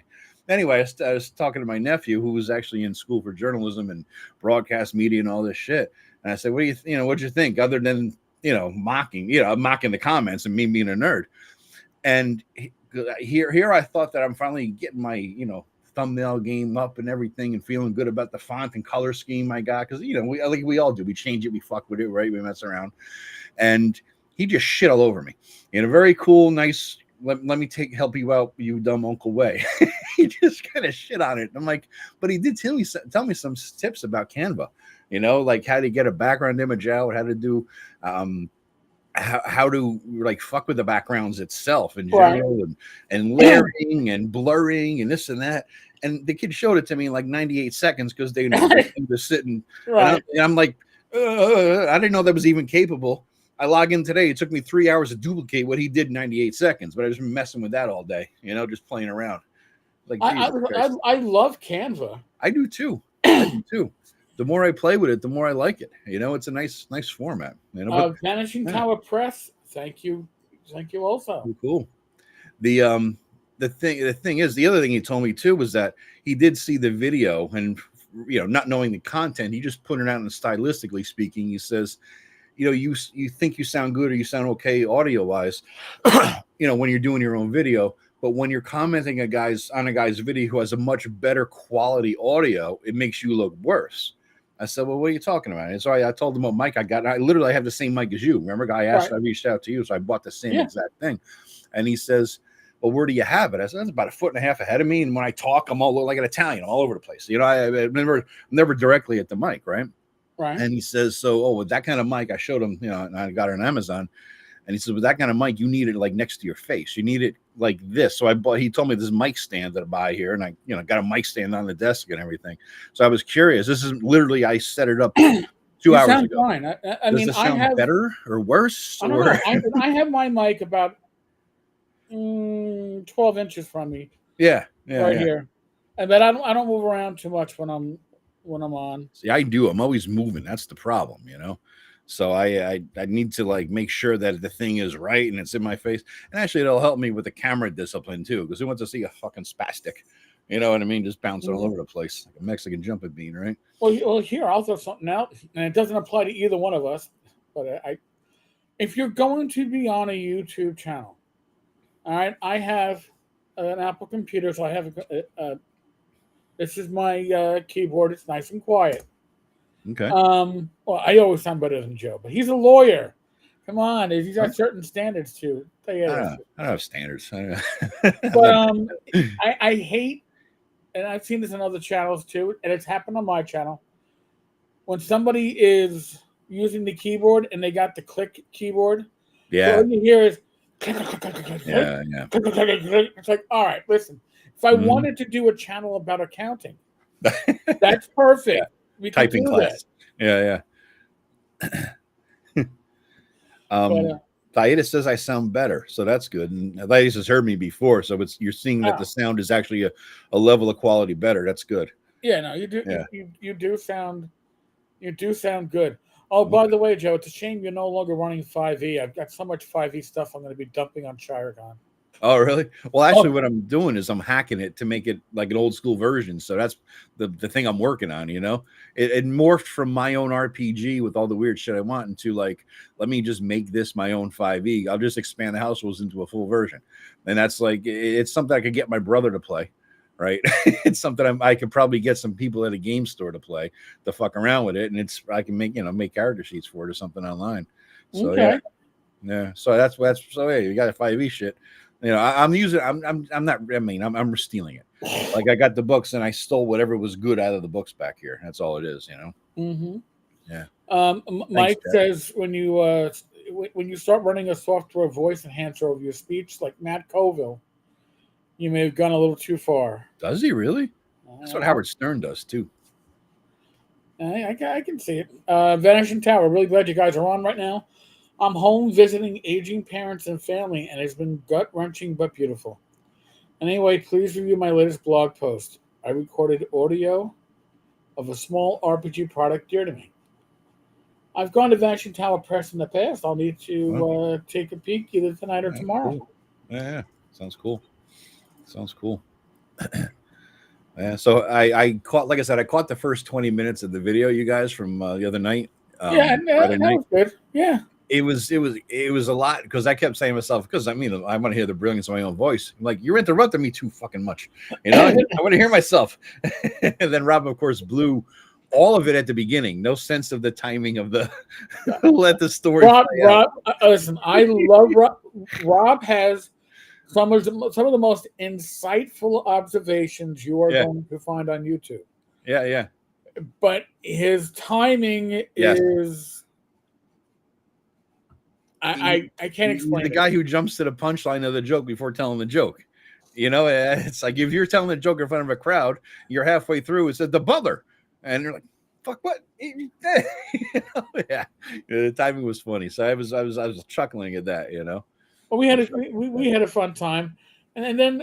Anyway, I was talking to my nephew who was actually in school for journalism and broadcast media and all this shit. And I said, what'd you think other than, mocking the comments and me being a nerd? And here I thought that I'm finally getting my, thumbnail game up and everything and feeling good about the font and color scheme I got. Cause we all do, we change it, we fuck with it, right? We mess around. And he just shit all over me in a very cool, nice, let me help you out, you dumb uncle way. He just kind of shit on it. I'm like, but he did tell me some tips about Canva, like how to get a background image out, how to do, how to like fuck with the backgrounds itself in general, right. and layering and blurring and this and that. And the kid showed it to me in like 98 seconds because they know they're sitting. Right. And I'm like, I didn't know that was even capable. I log in today. It took me 3 hours to duplicate what he did in 98 seconds, but I was messing with that all day, just playing around. Like I love Canva. I do too. The more I play with it, the more I like it. It's a nice format. Vanishing Tower Press. Thank you also. Cool. The thing is, the other thing he told me too was that he did see the video and not knowing the content, he just put it out. And stylistically speaking, he says, you think you sound good or you sound okay audio wise, when you're doing your own video. But when you're commenting on a guy's video who has a much better quality audio, it makes you look worse. I said, well, what are you talking about? And so I told him what mic I got. I literally have the same mic as you. Remember, guy asked, right. I reached out to you, so I bought the same exact thing. And he says, well, where do you have it? I said, that's about 1.5 feet ahead of me. And when I talk, I'm all like an Italian all over the place. I never directly at the mic, right? Right. And he says, so, with that kind of mic, I showed him, and I got it on Amazon. And he said, with that kind of mic, you need it like next to your face. You need it like this. So he told me this mic stand that I buy here. And I, got a mic stand on the desk and everything. So I was curious. This is literally, I set it up 2 hours ago. Fine. I mean, this sound better or worse? I don't know. I have my mic about 12 inches from me. Yeah. Here. But I don't move around too much when I'm on. See, I do. I'm always moving. That's the problem, So I need to like make sure that the thing is right and it's in my face. And actually, it'll help me with the camera discipline too, because who wants to see a fucking spastic? You know what I mean? Just bouncing all over the place like a Mexican jumping bean, right? Well, here I'll throw something out, and it doesn't apply to either one of us. But if you're going to be on a YouTube channel, all right, I have an Apple computer, so I have this is my keyboard. It's nice and quiet. Okay. Well, I always sound better than Joe, but he's a lawyer. Come on, he's got certain standards too. I don't have standards. But I hate, and I've seen this in other channels too, and it's happened on my channel. When somebody is using the keyboard and they got the click keyboard, so all you hear is yeah. It's like, all right, listen. If I wanted to do a channel about accounting, that's perfect. We typing class. That. Yeah. Thaitis says I sound better, so that's good. And Thaitis has heard me before, so you're seeing that the sound is actually a level of quality better. That's good. Yeah, no, you do. Yeah. You do sound good. Oh, by the way, Joe, it's a shame you're no longer running 5e. I've got so much 5e stuff I'm going to be dumping on Shiragon. Oh, really? Well, actually, what I'm doing is I'm hacking it to make it like an old school version. So that's the thing I'm working on, It morphed from my own RPG with all the weird shit I want into like, let me just make this my own 5e. I'll just expand the house rules into a full version. And that's like, it's something I could get my brother to play, right? It's something I could probably get some people at a game store to play, to fuck around with it. And I can make, make character sheets for it or something online. So, okay. Yeah. So that's so, hey, you got a 5e shit. I'm using. I'm not. I mean, I'm stealing it. Like I got the books and I stole whatever was good out of the books back here. That's all it is. Mm-hmm. Yeah. Thanks, Mike Jeff. says when you start running a software voice enhancer over your speech, like Matt Colville, you may have gone a little too far. Does he really? That's what Uh, Howard Stern does too. I can see it. Vanishing Tower. Really glad you guys are on right now. I'm home visiting aging parents and family, and it's been gut wrenching but beautiful. Anyway, please review my latest blog post. I recorded audio of a small RPG product dear to me. I've gone to Vanishing Tower Press in the past. I'll need Well, to take a peek either tonight or yeah, tomorrow. cool. Yeah, sounds cool. Sounds cool. Yeah, so I caught, like I said, I caught the first 20 minutes of the video, you guys, from the other night, Yeah, Friday that night. was good. Yeah. It was a lot because I kept saying to myself, because I mean, I want to hear the brilliance of my own voice. I'm like, you're interrupting me too fucking much. I want to hear myself. And then Rob, of course, blew all of it at the beginning. No sense of the timing of the let the story play out. Listen, I love Rob. Rob has some of the most insightful observations you are Yeah, going to find on YouTube. yeah. But his timing Yes. is I can't He's the explain it. guy who jumps to the punchline of the joke before telling the joke. It's like if you're telling a joke in front of a crowd, you're halfway through. It's the butler, and you're like, "Fuck what?" Yeah, the timing was funny, so I was chuckling at that. But we had a fun time, and then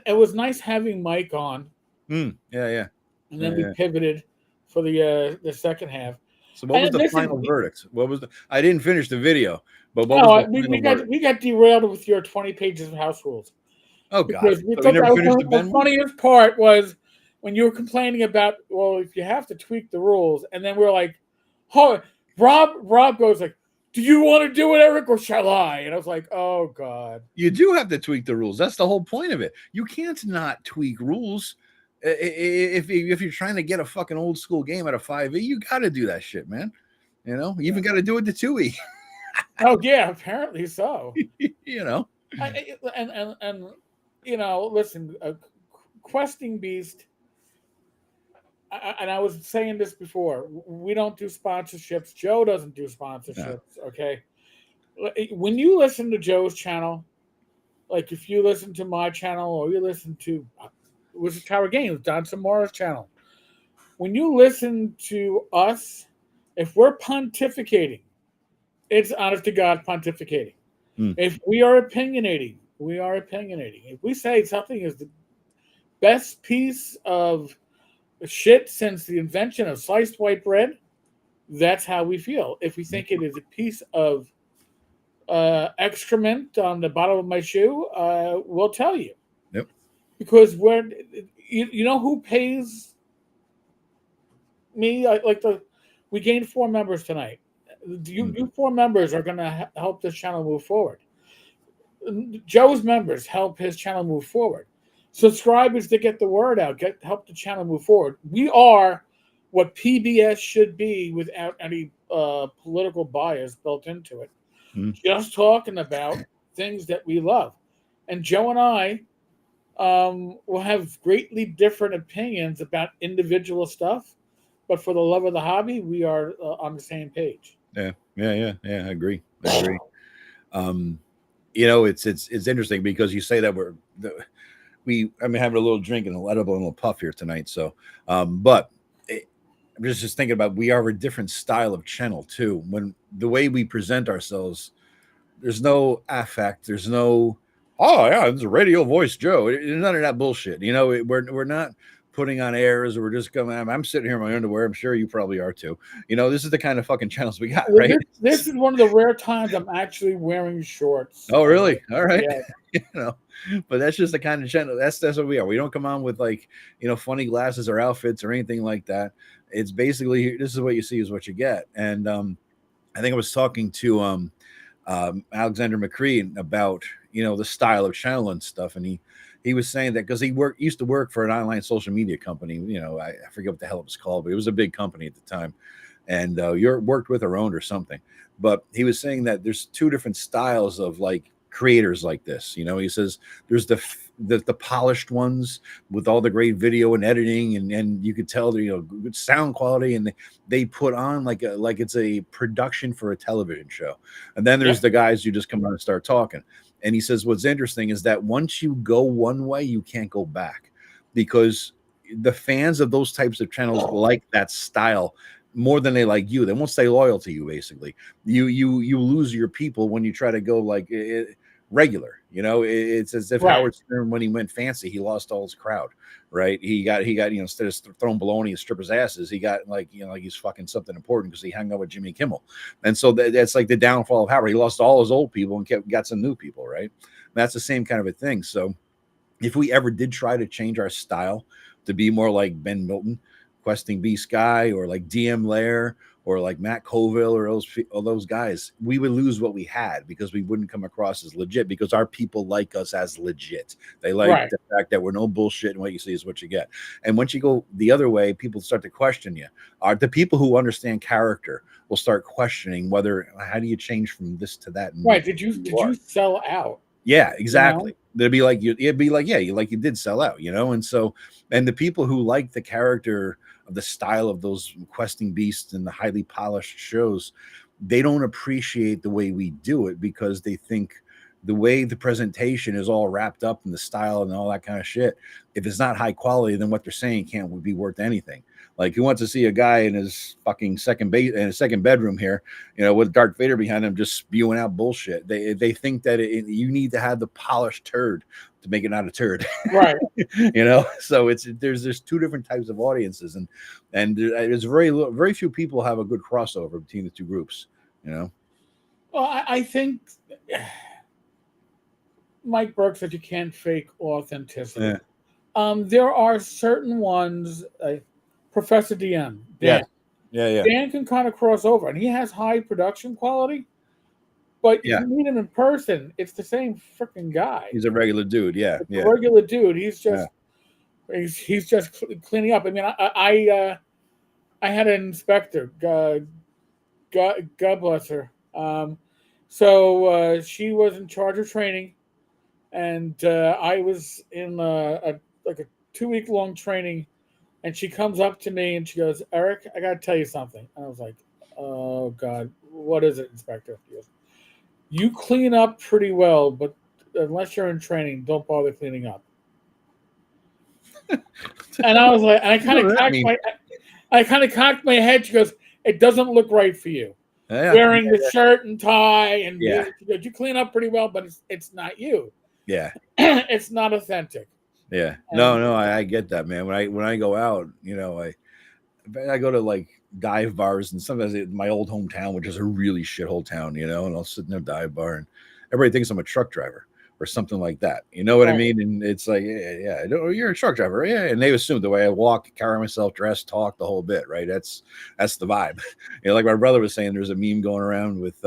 it was nice having Mike on, Yeah. and then we pivoted for the second half. So, what was And the listen, final verdict? What was the? I didn't finish the video, but what was the final verdict? we got derailed with your 20 pages of house rules. Oh God! Because we So we thought never that was finished the the Ben one. funniest part was when you were complaining about, well, if you have to tweak the rules, and then we're like, oh, Rob goes like, do you want to do it, Eric, or shall I? And I was like, oh God. You do have to tweak the rules. That's the whole point of it. You can't not tweak rules. If you're trying to get a fucking old school game out of 5e, you got to do that shit, man. You even got to do it to 2e. Oh yeah, apparently so. you know. And listen, Questing Beast. And I was saying this before. We don't do sponsorships. Joe doesn't do sponsorships. No. Okay. When you listen to Joe's channel, like if you listen to my channel or you listen to Wizard Tower Games, Don Samara's channel, when you listen to us, if we're pontificating, it's honest to God pontificating. If we are opinionating, we are opinionating. If we say something is the best piece of shit since the invention of sliced white bread, that's how we feel. If we think it is a piece of excrement on the bottom of my shoe, we'll tell you. Yep. Because you know who pays me? We gained 4 members tonight. You 4 members are going to help this channel move forward. Joe's members help his channel move forward. Subscribers to get the word out, help the channel move forward. We are what PBS should be without any political bias built into it. Just talking about things that we love. And Joe and I will have greatly different opinions about individual stuff, but for the love of the hobby, we are on the same page. Yeah. I agree. It's interesting because you say that I'm having a little drink and a little puff here tonight. So, but I'm just thinking about, we are a different style of channel too. When the way we present ourselves, there's no affect. There's no, oh yeah, it's a radio voice Joe. None of that bullshit. We're not putting on airs, or we're just going. I'm sitting here in my underwear. I'm sure you probably are too. This is the kind of fucking channels we got, right? This is one of the rare times I'm actually wearing shorts. Oh, really? All right. Yeah. But that's just the kind of channel. That's what we are. We don't come on with funny glasses or outfits or anything like that. It's basically, this is what you see is what you get. And I think I was talking to Alexander McCree about the style of channel and stuff, and he was saying that because he used to work for an online social media company. I forget what the hell it was called, but it was a big company at the time, and worked with or owned or something. But he was saying that there's 2 different styles of creators like this. You know, he says there's the polished ones with all the great video and editing, and you could tell the, you know, good sound quality, and they put on like it's a production for a television show. And then there's the guys who just come out and start talking. And he says what's interesting is that once you go one way, you can't go back, because the fans of those types of channels like that style more than they like you. They won't stay loyal to you. Basically, you lose your people when you try to go like regular. You know, it's as if Howard Stern, when he went fancy, he lost all his crowd. Right? He got you know, instead of throwing baloney and strippers' asses, he got like, you know, like he's fucking something important because he hung out with Jimmy Kimmel. And so that's like the downfall of Howard. He lost all his old people and got some new people. Right? And that's the same kind of a thing. So if we ever did try to change our style to be more like Ben Milton, Questing Beast guy, or like DM Lair, or like Matt Colville, or those guys, we would lose what we had, because we wouldn't come across as legit, because our people like us as legit. They like the fact that we're no bullshit, and what you see is what you get. And once you go the other way, people start to question you. The people who understand character will start questioning how do you change from this to that? And did you sell out? Yeah, exactly. You know? It'd be like yeah, you did sell out, you know. And so, and the people who like the character of the style of those Questing Beasts and the highly polished shows, they don't appreciate the way we do it, because they think the way the presentation is all wrapped up in the style and all that kind of shit, if it's not high quality, then what they're saying can't be worth anything. Like, who wants to see a guy in his fucking second bedroom here, you know, with Darth Vader behind him, just spewing out bullshit? They think that you need to have the polished turd to make it not a turd, right? You know, so there's two different types of audiences, and there's very few people have a good crossover between the two groups, you know. Well, I think Mike Burke said you can't fake authenticity. Yeah. There are certain ones. Professor DM. Dan. Yeah. Dan can kind of cross over, and he has high production quality. But if you meet him in person, it's the same freaking guy. He's a regular dude. Yeah. A regular dude. He's just he's just cleaning up. I mean, I had an inspector. God bless her. So she was in charge of training, and I was in a 2-week long training. And she comes up to me and she goes, "Eric, I got to tell you something." And I was like, "Oh, God, what is it, Inspector?" She goes, "You clean up pretty well, but unless you're in training, don't bother cleaning up." And I was like, and I kind of cocked my head. She goes, "It doesn't look right for you. Wearing the shirt and tie." And she goes, "You clean up pretty well, but it's not you. Yeah. It's not authentic." Yeah. No, I get that, man. When I go out, you know, I go to like dive bars, and sometimes my old hometown, which is a really shithole town, you know, and I'll sit in a dive bar, and everybody thinks I'm a truck driver or something like that. You know what I mean? And it's like, yeah, you're a truck driver. Yeah. And they assume the way I walk, carry myself, dress, talk, the whole bit, right? That's the vibe. You know, like my brother was saying, there's a meme going around with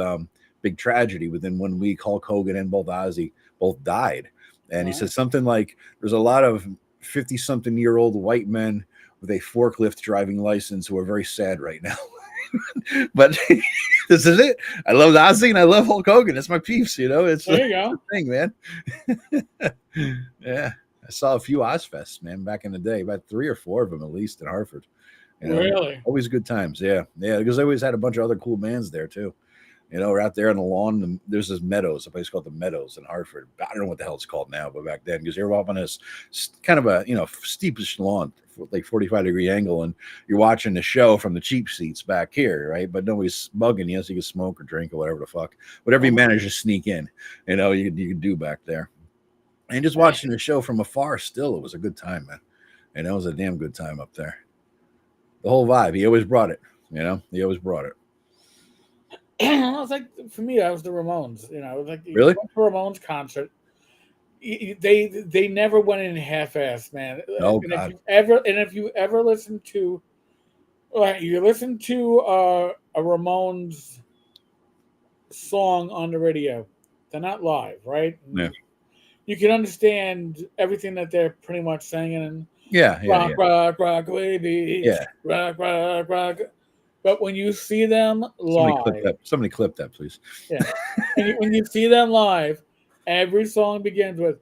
big tragedy. Within 1 week, Hulk Hogan and Ozzy both died. And he says something like, there's a lot of 50-something-year-old white men with a forklift driving license who are very sad right now. But this is it. I love Ozzy and I love Hulk Hogan. It's my peeps, you know. It's there you go. The thing, man. Yeah. I saw a few Ozfests, man, back in the day, about 3 or 4 of them at least in Hartford. You know, really? Always good times. Yeah. Because they always had a bunch of other cool bands there too. You know, we're out there on the lawn. There's this Meadows, a place called the Meadows in Hartford. I don't know what the hell it's called now, but back then, because you're up on this kind of a, you know, steepish lawn, like 45-degree angle, and you're watching the show from the cheap seats back here, right? But nobody's bugging you, so you can smoke or drink or whatever the fuck. Whatever you manage to sneak in, you know, you can do back there. And just watching the show from afar, still, it was a good time, man. And it was a damn good time up there. The whole vibe. He always brought it, you know? He always brought it. I was like, for me, that was the Ramones. You know, I was like, really? Went to a Ramones concert. They never went in half-assed, man. Oh, and God. If you ever listen to, a Ramones song on the radio, they're not live, right? Yeah. You can understand everything that they're pretty much singing. And rock, baby. Yeah. Rock. But when you see them live, somebody clip that, please. Yeah, when you see them live, Every song begins with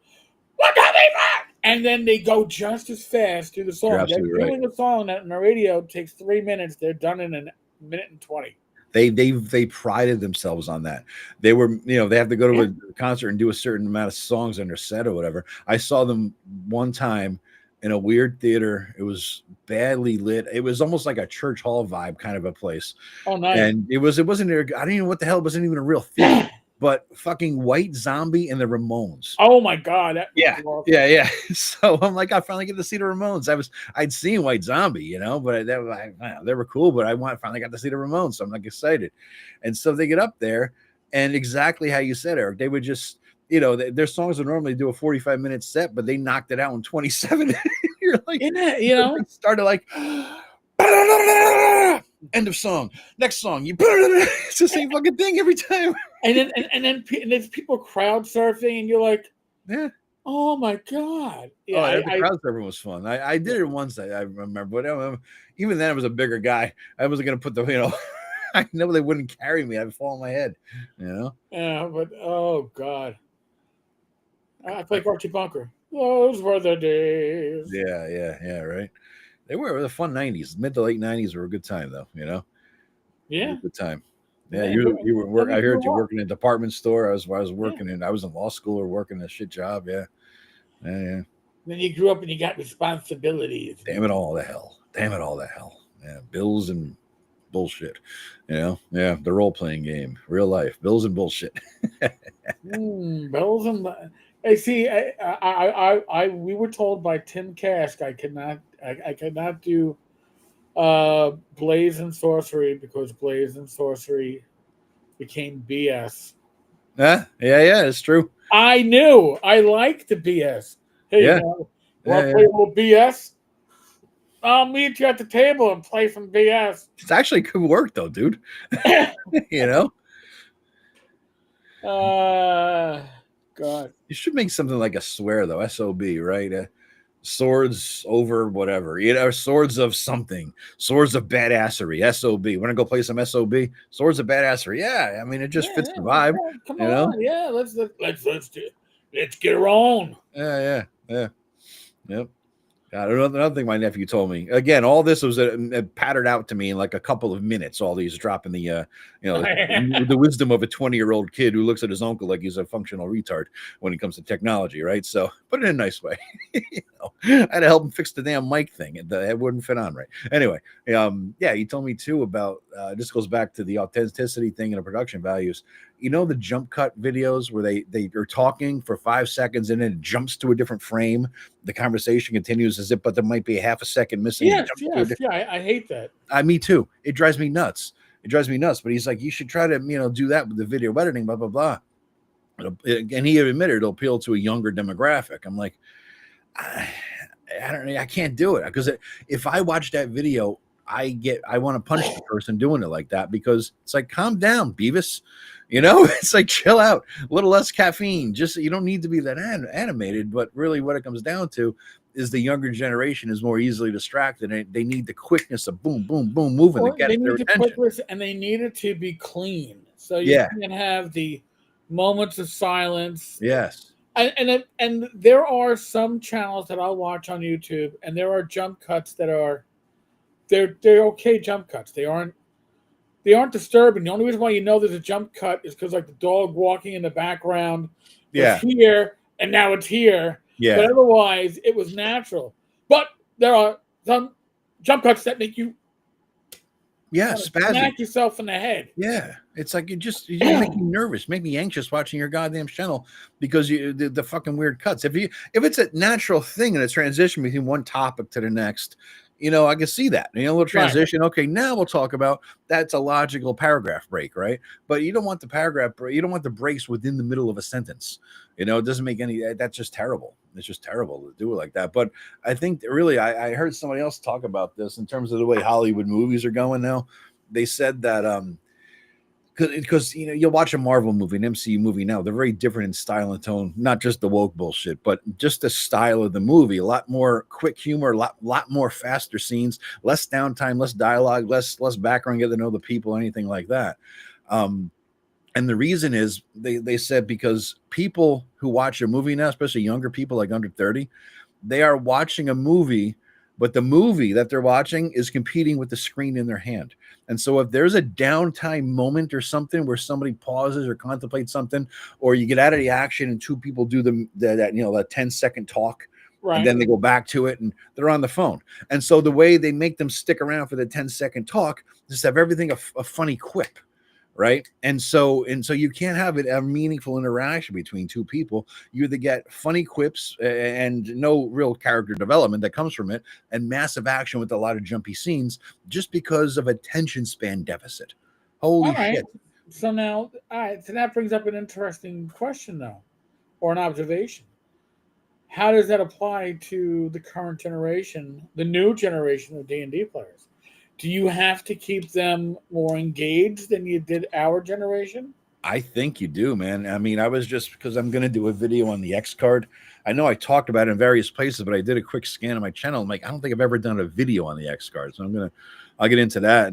"What the fuck?" and then they go just as fast through the You're song. They're absolutely right. doing a song that on the radio takes 3 minutes. They're done in a minute and 20. They prided themselves on that. They were, they have to go to Yeah. a concert and do a certain amount of songs on their set or whatever. I saw them one time in a weird theater. It was badly lit. It was almost like a church hall vibe kind of a place. Oh, nice. And it wasn't there. I don't even know what the hell. It wasn't even a real theater, but fucking White Zombie and the Ramones. Oh my god, that Yeah, was awesome. yeah. So I'm like, I finally get to see the Ramones. I'd seen White Zombie, but they were cool. But finally got to see the Ramones, so I'm like excited. And so they get up there, and exactly how you said, Eric, they would just, their songs would normally do a 45-minute set, but they knocked it out in 27. You're like, Yeah, they started like. End of song. Next song. It's the same fucking thing every time. and then there's people crowd surfing, and you're like, Yeah. oh my god. Yeah, The crowd surfing was fun. I did it once. I remember, but even then, I was a bigger guy. I wasn't gonna put the. I know they wouldn't carry me. I'd fall on my head. Yeah, but oh god, I played Archie Bunker. Those were the days. Yeah. Right. They were the fun '90s. Mid to late '90s were a good time, though. Yeah, Good time. Yeah, yeah, you were work. I heard you grew up. working in a department store. I was working Yeah. I was in law school or working a shit job. Yeah. Then you grew up and you got responsibilities. Damn it all to hell. Yeah, bills and bullshit. Yeah, the role playing game, real life, bills and bullshit. Bells and I see. We were told by Tim Kask I could not do Blaze and Sorcery because Blaze and Sorcery became BS. Yeah, it's true. I knew I liked the BS. Hey, Yeah, want yeah, to play a little BS? I'll meet you at the table and play some BS. It's actually good work though, dude. God. You should make something like a swear though, SOB, right? Swords over whatever, swords of something, swords of badassery, SOB. Want to go play some SOB? Swords of badassery. Yeah, I mean it just fits the vibe. Yeah, come on, yeah, let's get her on. Yeah. Yep. Another thing my nephew told me. Again, all this was pattered out to me in like a couple of minutes. All these dropping the the wisdom of a 20-year-old kid who looks at his uncle like he's a functional retard when it comes to technology, right? So put it in a nice way. I had to help him fix the damn mic thing. It wouldn't fit on right. Anyway, he told me too about this goes back to the authenticity thing and the production values. The jump cut videos where they are talking for 5 seconds and then it jumps to a different frame. The conversation continues as if, but there might be a half a second missing. Yes. I hate that. Me too. It drives me nuts. But he's like, you should try to, do that with the video editing, blah, blah, blah. And he admitted it'll appeal to a younger demographic. I'm like, I don't know. I can't do it because if I watch that video, I want to punch the person doing it like that because it's like, calm down, Beavis. It's like chill out, a little less caffeine. Just you don't need to be that animated. But really, what it comes down to is the younger generation is more easily distracted. They need the quickness of boom, boom, boom, moving to get their attention. And they need it to be clean, so you can have the moments of silence. Yes. And there are some channels that I'll watch on YouTube, and there are jump cuts that are they're okay jump cuts. They aren't disturbing. The only reason why you know there's a jump cut is because like the dog walking in the background was here and now it's here. Yeah. But otherwise it was natural. But there are some jump cuts that make you smack yourself in the head. Yeah. It's like you make me nervous, make me anxious watching your goddamn channel because the fucking weird cuts. If it's a natural thing and a transition between one topic to the next, I can see that. A little transition. Right. Okay, now we'll talk about that's a logical paragraph break, right? But you don't want the paragraph break. You don't want the breaks within the middle of a sentence. It doesn't make any. That's just terrible. It's just terrible to do it like that. But I think really, I heard somebody else talk about this in terms of the way Hollywood movies are going now. They said that because you'll watch a Marvel movie, an MCU movie now, they're very different in style and tone, not just the woke bullshit, but just the style of the movie. A lot more quick humor, a lot more faster scenes, less downtime, less dialogue, less background, get to know the people, anything like that. And the reason is they said because people who watch a movie now, especially younger people like under 30, they are watching a movie, but the movie that they're watching is competing with the screen in their hand. And so if there's a downtime moment or something where somebody pauses or contemplates something, or you get out of the action and two people do that, that 10-second talk, and Right. then they go back to it and they're on the phone. And so the way they make them stick around for the 10-second talk is to have everything a funny quip, right? And so you can't have it a meaningful interaction between two people. You either get funny quips and no real character development that comes from it, and massive action with a lot of jumpy scenes, just because of attention span deficit. All Holy right. shit. So now, all right. So that brings up an interesting question, though, or an observation. How does that apply to the current generation, the new generation of D&D players? Do you have to keep them more engaged than you did our generation? I think you do, man. I mean, I was just because I'm going to do a video on the X card. I know I talked about it in various places, but I did a quick scan of my channel. I'm like, I don't think I've ever done a video on the X card. So I'll get into that.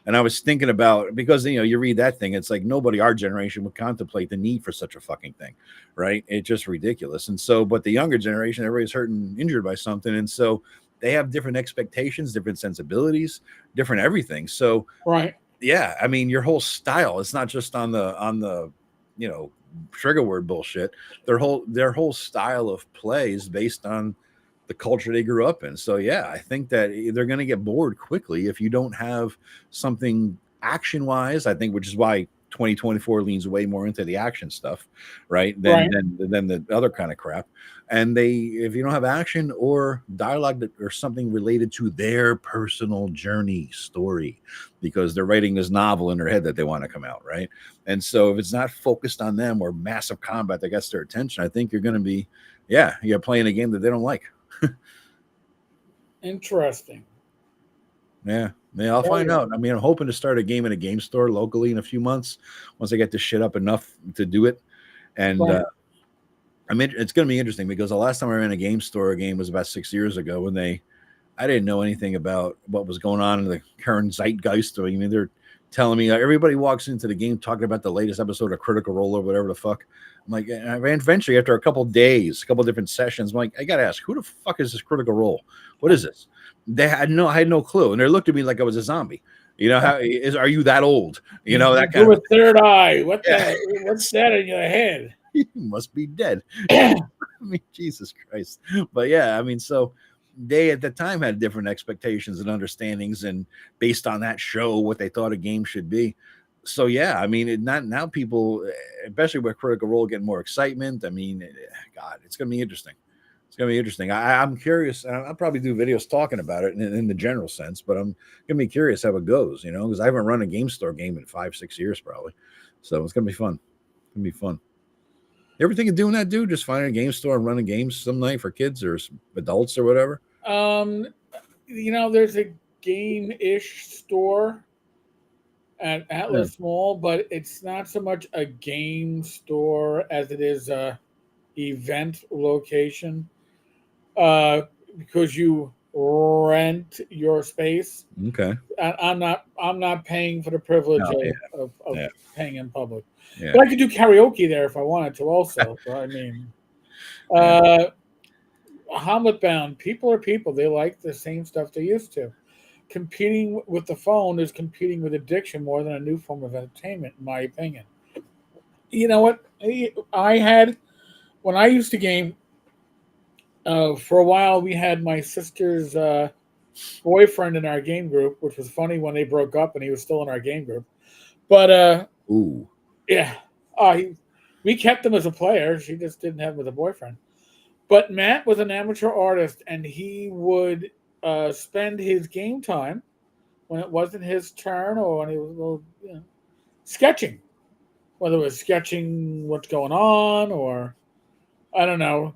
And I was thinking about, because, you read that thing, it's like nobody our generation would contemplate the need for such a fucking thing, right? It's just ridiculous. And so, but the younger generation, everybody's hurt and injured by something. And so they have different expectations, different sensibilities, different everything. So, Right. yeah, I mean, your whole style, it's not just on the trigger word bullshit. Their whole style of play is based on the culture they grew up in. So yeah, I think that they're going to get bored quickly if you don't have something action wise. I think, which is why 2024 leans way more into the action stuff, right? Than Right. than the other kind of crap. And if you don't have action or dialogue or something related to their personal journey story, because they're writing this novel in their head that they want to come out, right? And so if it's not focused on them or massive combat that gets their attention, I think you're going to be, yeah, you're playing a game that they don't like. Interesting. Yeah, I'll find Very. out. I mean, I'm hoping to start a game in a game store locally in a few months once I get this shit up enough to do it. And Right. it's going to be interesting because the last time I ran a game store, a game was about 6 years ago when I didn't know anything about what was going on in the current zeitgeist. I mean, they're telling me everybody walks into the game talking about the latest episode of Critical Role or whatever the fuck. I'm like, and I ran eventually after a couple days, a couple different sessions. I'm like, I got to ask, who the fuck is this Critical Role? What is this? I had no clue. And they looked at me like I was a zombie. Are you that old? That kind You're of a third eye. What yeah. the? What's that in your head? You must be dead. I mean, Jesus Christ. But yeah, I mean, so they at the time had different expectations and understandings, and based on that show, what they thought a game should be. So yeah, I mean, not now people, especially with Critical Role, getting more excitement. I mean, God, it's gonna be interesting. It's gonna be interesting. I'm curious. I'll probably do videos talking about it in the general sense, but I'm gonna be curious how it goes. Because I haven't run a game store game in 5-6 years probably. So it's gonna be fun. It's gonna be fun. You ever think of doing that, dude? Just finding a game store and running games some night for kids or adults or whatever? Um, there's a game-ish store at Yeah. Atlas Mall, but it's not so much a game store as it is a event location. Uh, because you rent your space. Okay. I'm not paying for the privilege Oh, yeah. of Yeah. paying in public. Yeah. But I could do karaoke there if I wanted to also. So, I mean, Yeah. uh, Hamlet Bound, people are people. They like the same stuff they used to. Competing with the phone is competing with addiction more than a new form of entertainment, in my opinion. You know what? I had, when I used to game, for a while, we had my sister's boyfriend in our game group, which was funny when they broke up and he was still in our game group. But Ooh. yeah, we kept him as a player. She just didn't have him as a boyfriend. But Matt was an amateur artist, and he would spend his game time when it wasn't his turn or when he was sketching, whether it was sketching what's going on or I don't know,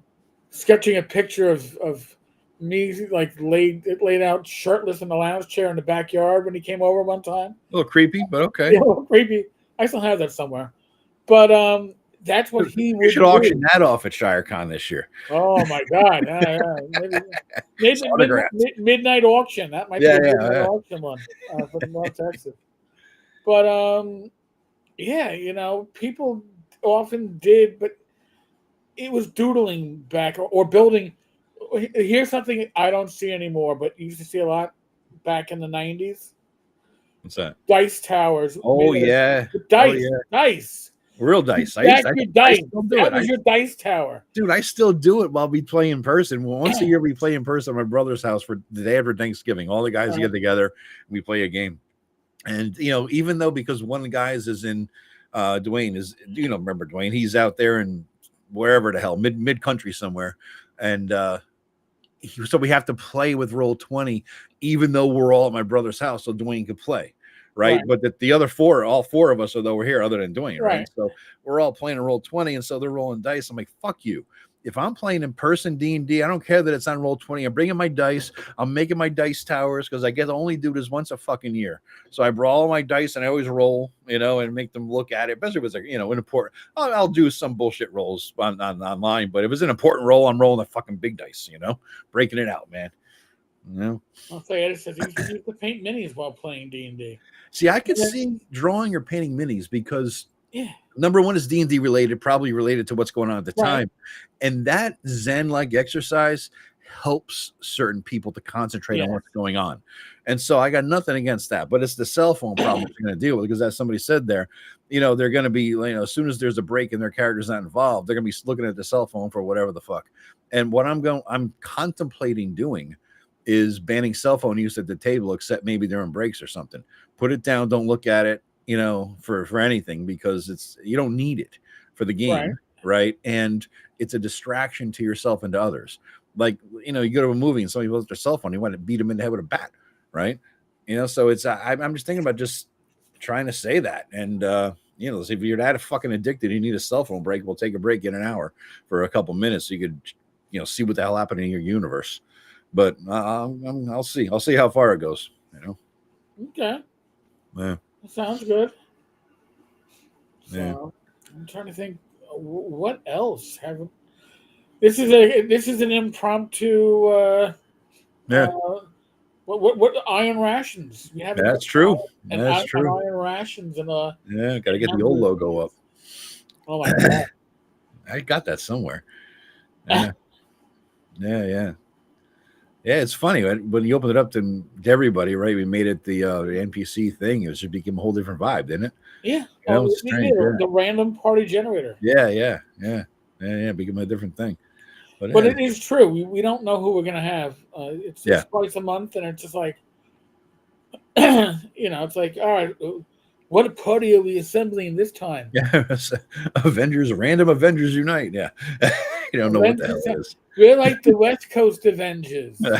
sketching a picture of me like laid out shirtless in the lounge chair in the backyard when he came over one time. A little creepy, but okay. Yeah, creepy. I still have that somewhere. But that's what he You would should auction do. that off at ShireCon this year. Oh my God! Maybe, It's autographs. midnight auction. That might be Yeah, a midnight yeah. auction one from North Texas. But Yeah, people often did, but it was doodling back or building. Here's something I don't see anymore, but you used to see a lot back in the 90s. What's that? Dice towers Oh made of yeah. Oh dice, yeah. dice. Real You dice. stack your I dice. still do That it. was your dice tower. Dude, I still do it while we play in person. Well, once a year we play in person at my brother's house for the day after Thanksgiving. All the guys get together and we play a game. And even though because one of the guys is in Dwayne is remember Dwayne, he's out there in wherever the hell, mid country somewhere. And so we have to play with roll 20, even though we're all at my brother's house, so Dwayne could play. Right. But the other all four of us, although we're here, other than Dwayne, right? So we're all playing a roll 20, and so they're rolling dice. I'm like, fuck you. If I'm playing in person D&D, I don't care that it's on roll 20. I'm bringing my dice. I'm making my dice towers because I get to only do this once a fucking year. So I brought all my dice and I always roll, and make them look at it. Especially if it's like, an important. I'll do some bullshit rolls on online, but if it's an important roll, I'm rolling the fucking big dice. Breaking it out, man. I'll say Edit says he used to paint minis while playing D&D. See, I could see drawing or painting minis because yeah, number one is D&D related, probably related to what's going on at the time. And that Zen-like exercise helps certain people to concentrate on what's going on. And so I got nothing against that, but it's the cell phone problem that you're going to deal with because as somebody said there, they're going to be, as soon as there's a break and their character's not involved, they're going to be looking at the cell phone for whatever the fuck. And what I'm contemplating doing is banning cell phone use at the table, except maybe during breaks or something. Put it down. Don't look at it, for anything because you don't need it for the game. Right. And it's a distraction to yourself and to others. Like, you go to a movie and somebody pulls their cell phone, you want to beat them in the head with a bat. Right. So it's, I'm just thinking about just trying to say that. And, if you're that fucking addicted, you need a cell phone break. We'll take a break in an hour for a couple minutes so you could, see what the hell happened in your universe. But I'll see. I'll see how far it goes. Okay. Yeah. That sounds good. So Yeah. I'm trying to think, what else have. This is an impromptu. Yeah. What iron rations? You have That's true. That's true. Iron rations and got to get the old logo up. Oh my god! I got that somewhere. Yeah. Yeah. It's funny when you open it up to everybody, right? We made it the NPC thing. It just became a whole different vibe, didn't it? Yeah. It's strange. The random party generator. Yeah. It became a different thing. But it is true. We don't know who we're gonna have. It's twice a month, and it's just like, it's like, all right, what party are we assembling this time? Yeah, random Avengers unite. Yeah, you don't know what the hell it is. We're like the West Coast Avengers. Oh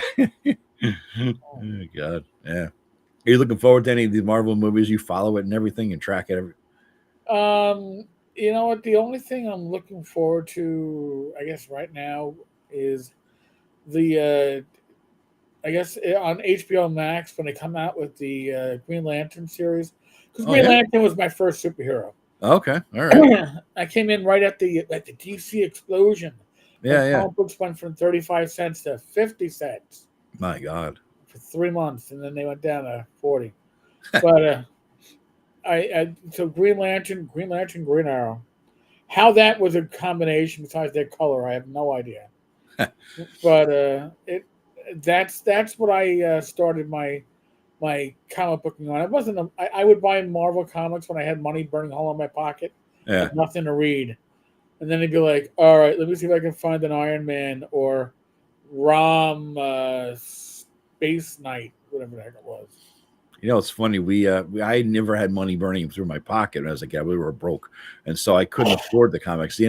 God, yeah. Are you looking forward to any of these Marvel movies? You follow it and everything and track it. You know what? The only thing I'm looking forward to, I guess, right now is the, I guess, on HBO Max when they come out with the Green Lantern series. Because Green Lantern was my first superhero. Okay, all right. I came in right at the DC explosion. Comic books went from 35 cents to 50 cents. My God. For 3 months, and then they went down to 40. But so Green Lantern, Green Arrow. How that was a combination besides their color, I have no idea. But that's what I started my comic booking on. It wasn't. I would buy Marvel comics when I had money burning a hole in my pocket. Yeah. Nothing to read, and then they'd be like, "All right, let me see if I can find an Iron Man or Rom Space Knight, whatever the heck it was." It's funny. I never had money burning through my pocket when I was a kid. We were broke, and so I couldn't afford the comics.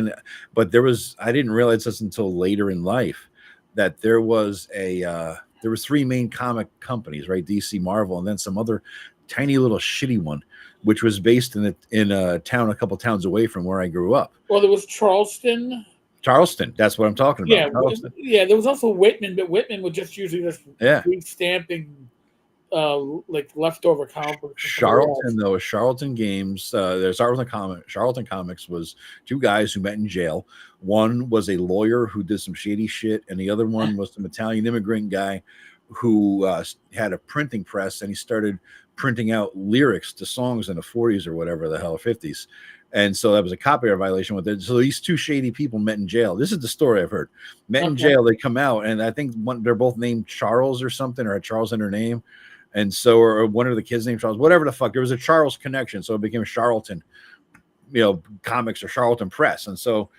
But I didn't realize this until later in life that there was there was 3 main comic companies, right? DC, Marvel, and then some other tiny little shitty one, which was based in a town a couple towns away from where I grew up. Well, there was Charleston. That's what I'm talking about. Yeah, Charleston. Yeah. There was also Whitman, but Whitman was just usually just restamping. Like leftover comic books. Charlton, though, is Charlton Games. There's Charlton Comics was 2 guys who met in jail. One was a lawyer who did some shady shit, and the other one was some Italian immigrant guy who had a printing press, and he started printing out lyrics to songs in the 40s or whatever the hell 50s. And so that was a copyright violation with it. So these two shady people met in jail. This is the story I've heard. Met in jail, they come out, and I think they're both named Charles or something, or had Charles in their name. And so, or one of the kids named Charles, whatever the fuck. There was a Charles connection, so it became Charlton, comics or Charlton Press. And so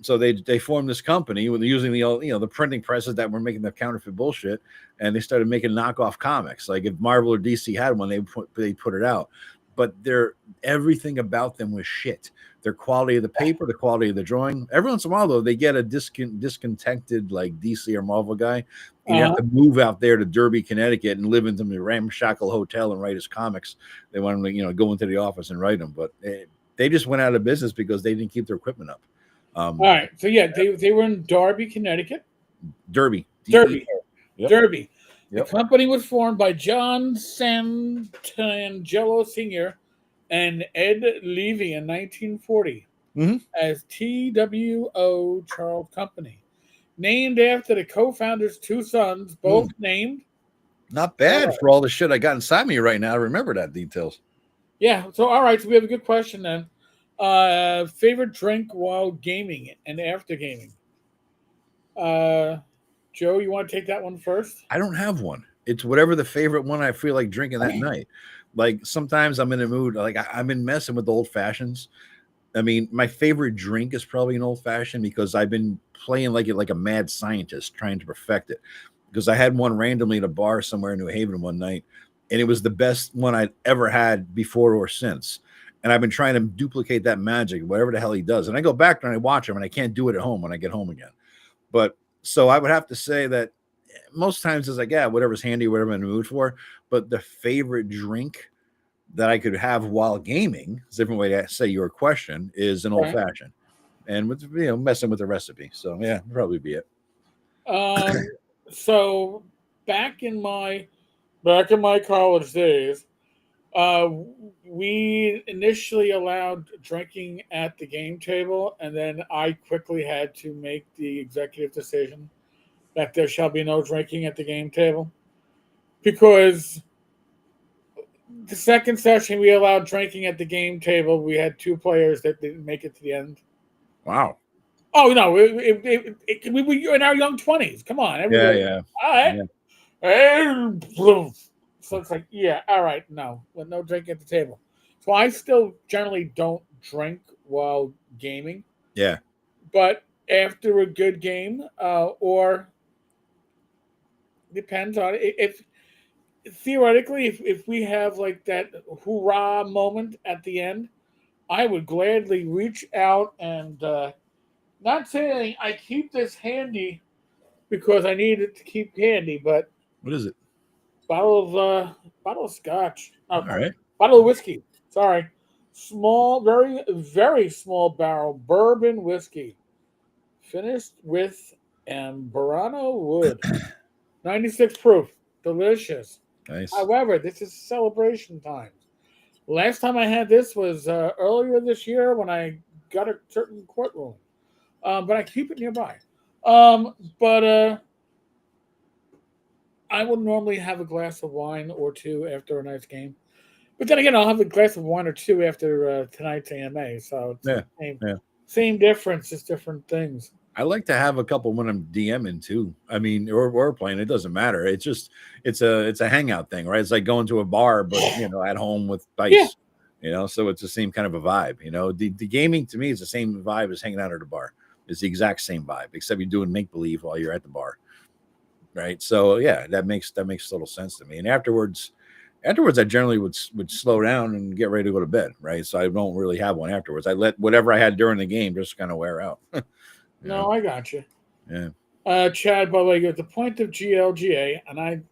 they formed this company with using the printing presses that were making the counterfeit bullshit, and they started making knockoff comics. Like if Marvel or DC had one, they put it out. But everything about them was shit. Their quality of the paper, the quality of the drawing. Every once in a while, though, they get a discontented like DC or Marvel guy, and you have to move out there to Derby, Connecticut, and live in the ramshackle hotel and write his comics. They want him to go into the office and write them, but they just went out of business because they didn't keep their equipment up. All right. So yeah, they were in Derby, Connecticut. Derby. Yep. Derby. Yep. The company was formed by John Santangelo Sr. and Ed Levy in 1940 as TWO Charles Company, named after the co-founders' two sons, both named. Not bad for all the shit I got inside me right now. I remember that details. Yeah. So all right. So we have a good question then. Favorite drink while gaming and after gaming. Joe, you want to take that one first? I don't have one. It's whatever the favorite one I feel like drinking that night. Like sometimes I'm in a mood, like I've been messing with the old fashions. I mean, my favorite drink is probably an old fashioned because I've been playing like a mad scientist trying to perfect it. Because I had one randomly at a bar somewhere in New Haven one night, and it was the best one I'd ever had before or since. And I've been trying to duplicate that magic, whatever the hell he does. And I go back and I watch him, and I can't do it at home when I get home again. But so I would have to say that most times it's like, yeah, whatever's handy, whatever I'm in the mood for. But the favorite drink that I could have while gaming, it's a different way to say your question, is an old fashioned. And with messing with the recipe. So yeah, probably be it. So back in my college days, we initially allowed drinking at the game table, and then I quickly had to make the executive decision that there shall be no drinking at the game table, because the second session we allowed drinking at the game table, we had two players that didn't make it to the end. Wow. Oh no, we were in our young 20s. Come on, everybody. Yeah. All right. Yeah. So it's like, yeah, all right, no, with no drink at the table. So I still generally don't drink while gaming. Yeah. But after a good game, or depends on if theoretically, if we have like that hoorah moment at the end, I would gladly reach out and not saying I keep this handy because I need it to keep handy, but what is it? Bottle of scotch. All right. Bottle of whiskey. Sorry. Small, very, very small barrel bourbon whiskey. Finished with Amburano wood. 96 proof. Delicious. Nice. However, this is celebration time. Last time I had this was earlier this year when I got a certain courtroom. But I keep it nearby. But I would normally have a glass of wine or two after a nice game. But then again, I'll have a glass of wine or two after tonight's AMA. So it's same difference, just different things. I like to have a couple when I'm DMing too. I mean, or playing. It doesn't matter. It's just it's a hangout thing, right? It's like going to a bar, but at home with dice. Yeah. So it's the same kind of a vibe. The gaming to me is the same vibe as hanging out at a bar. It's the exact same vibe, except you're doing make believe while you're at the bar. Right. So yeah, that makes total sense to me. And afterwards I generally would slow down and get ready to go to bed. Right. So I don't really have one afterwards. I let whatever I had during the game just kind of wear out. No, I got you. Yeah. Chad, by the way, at the point of GLGA, and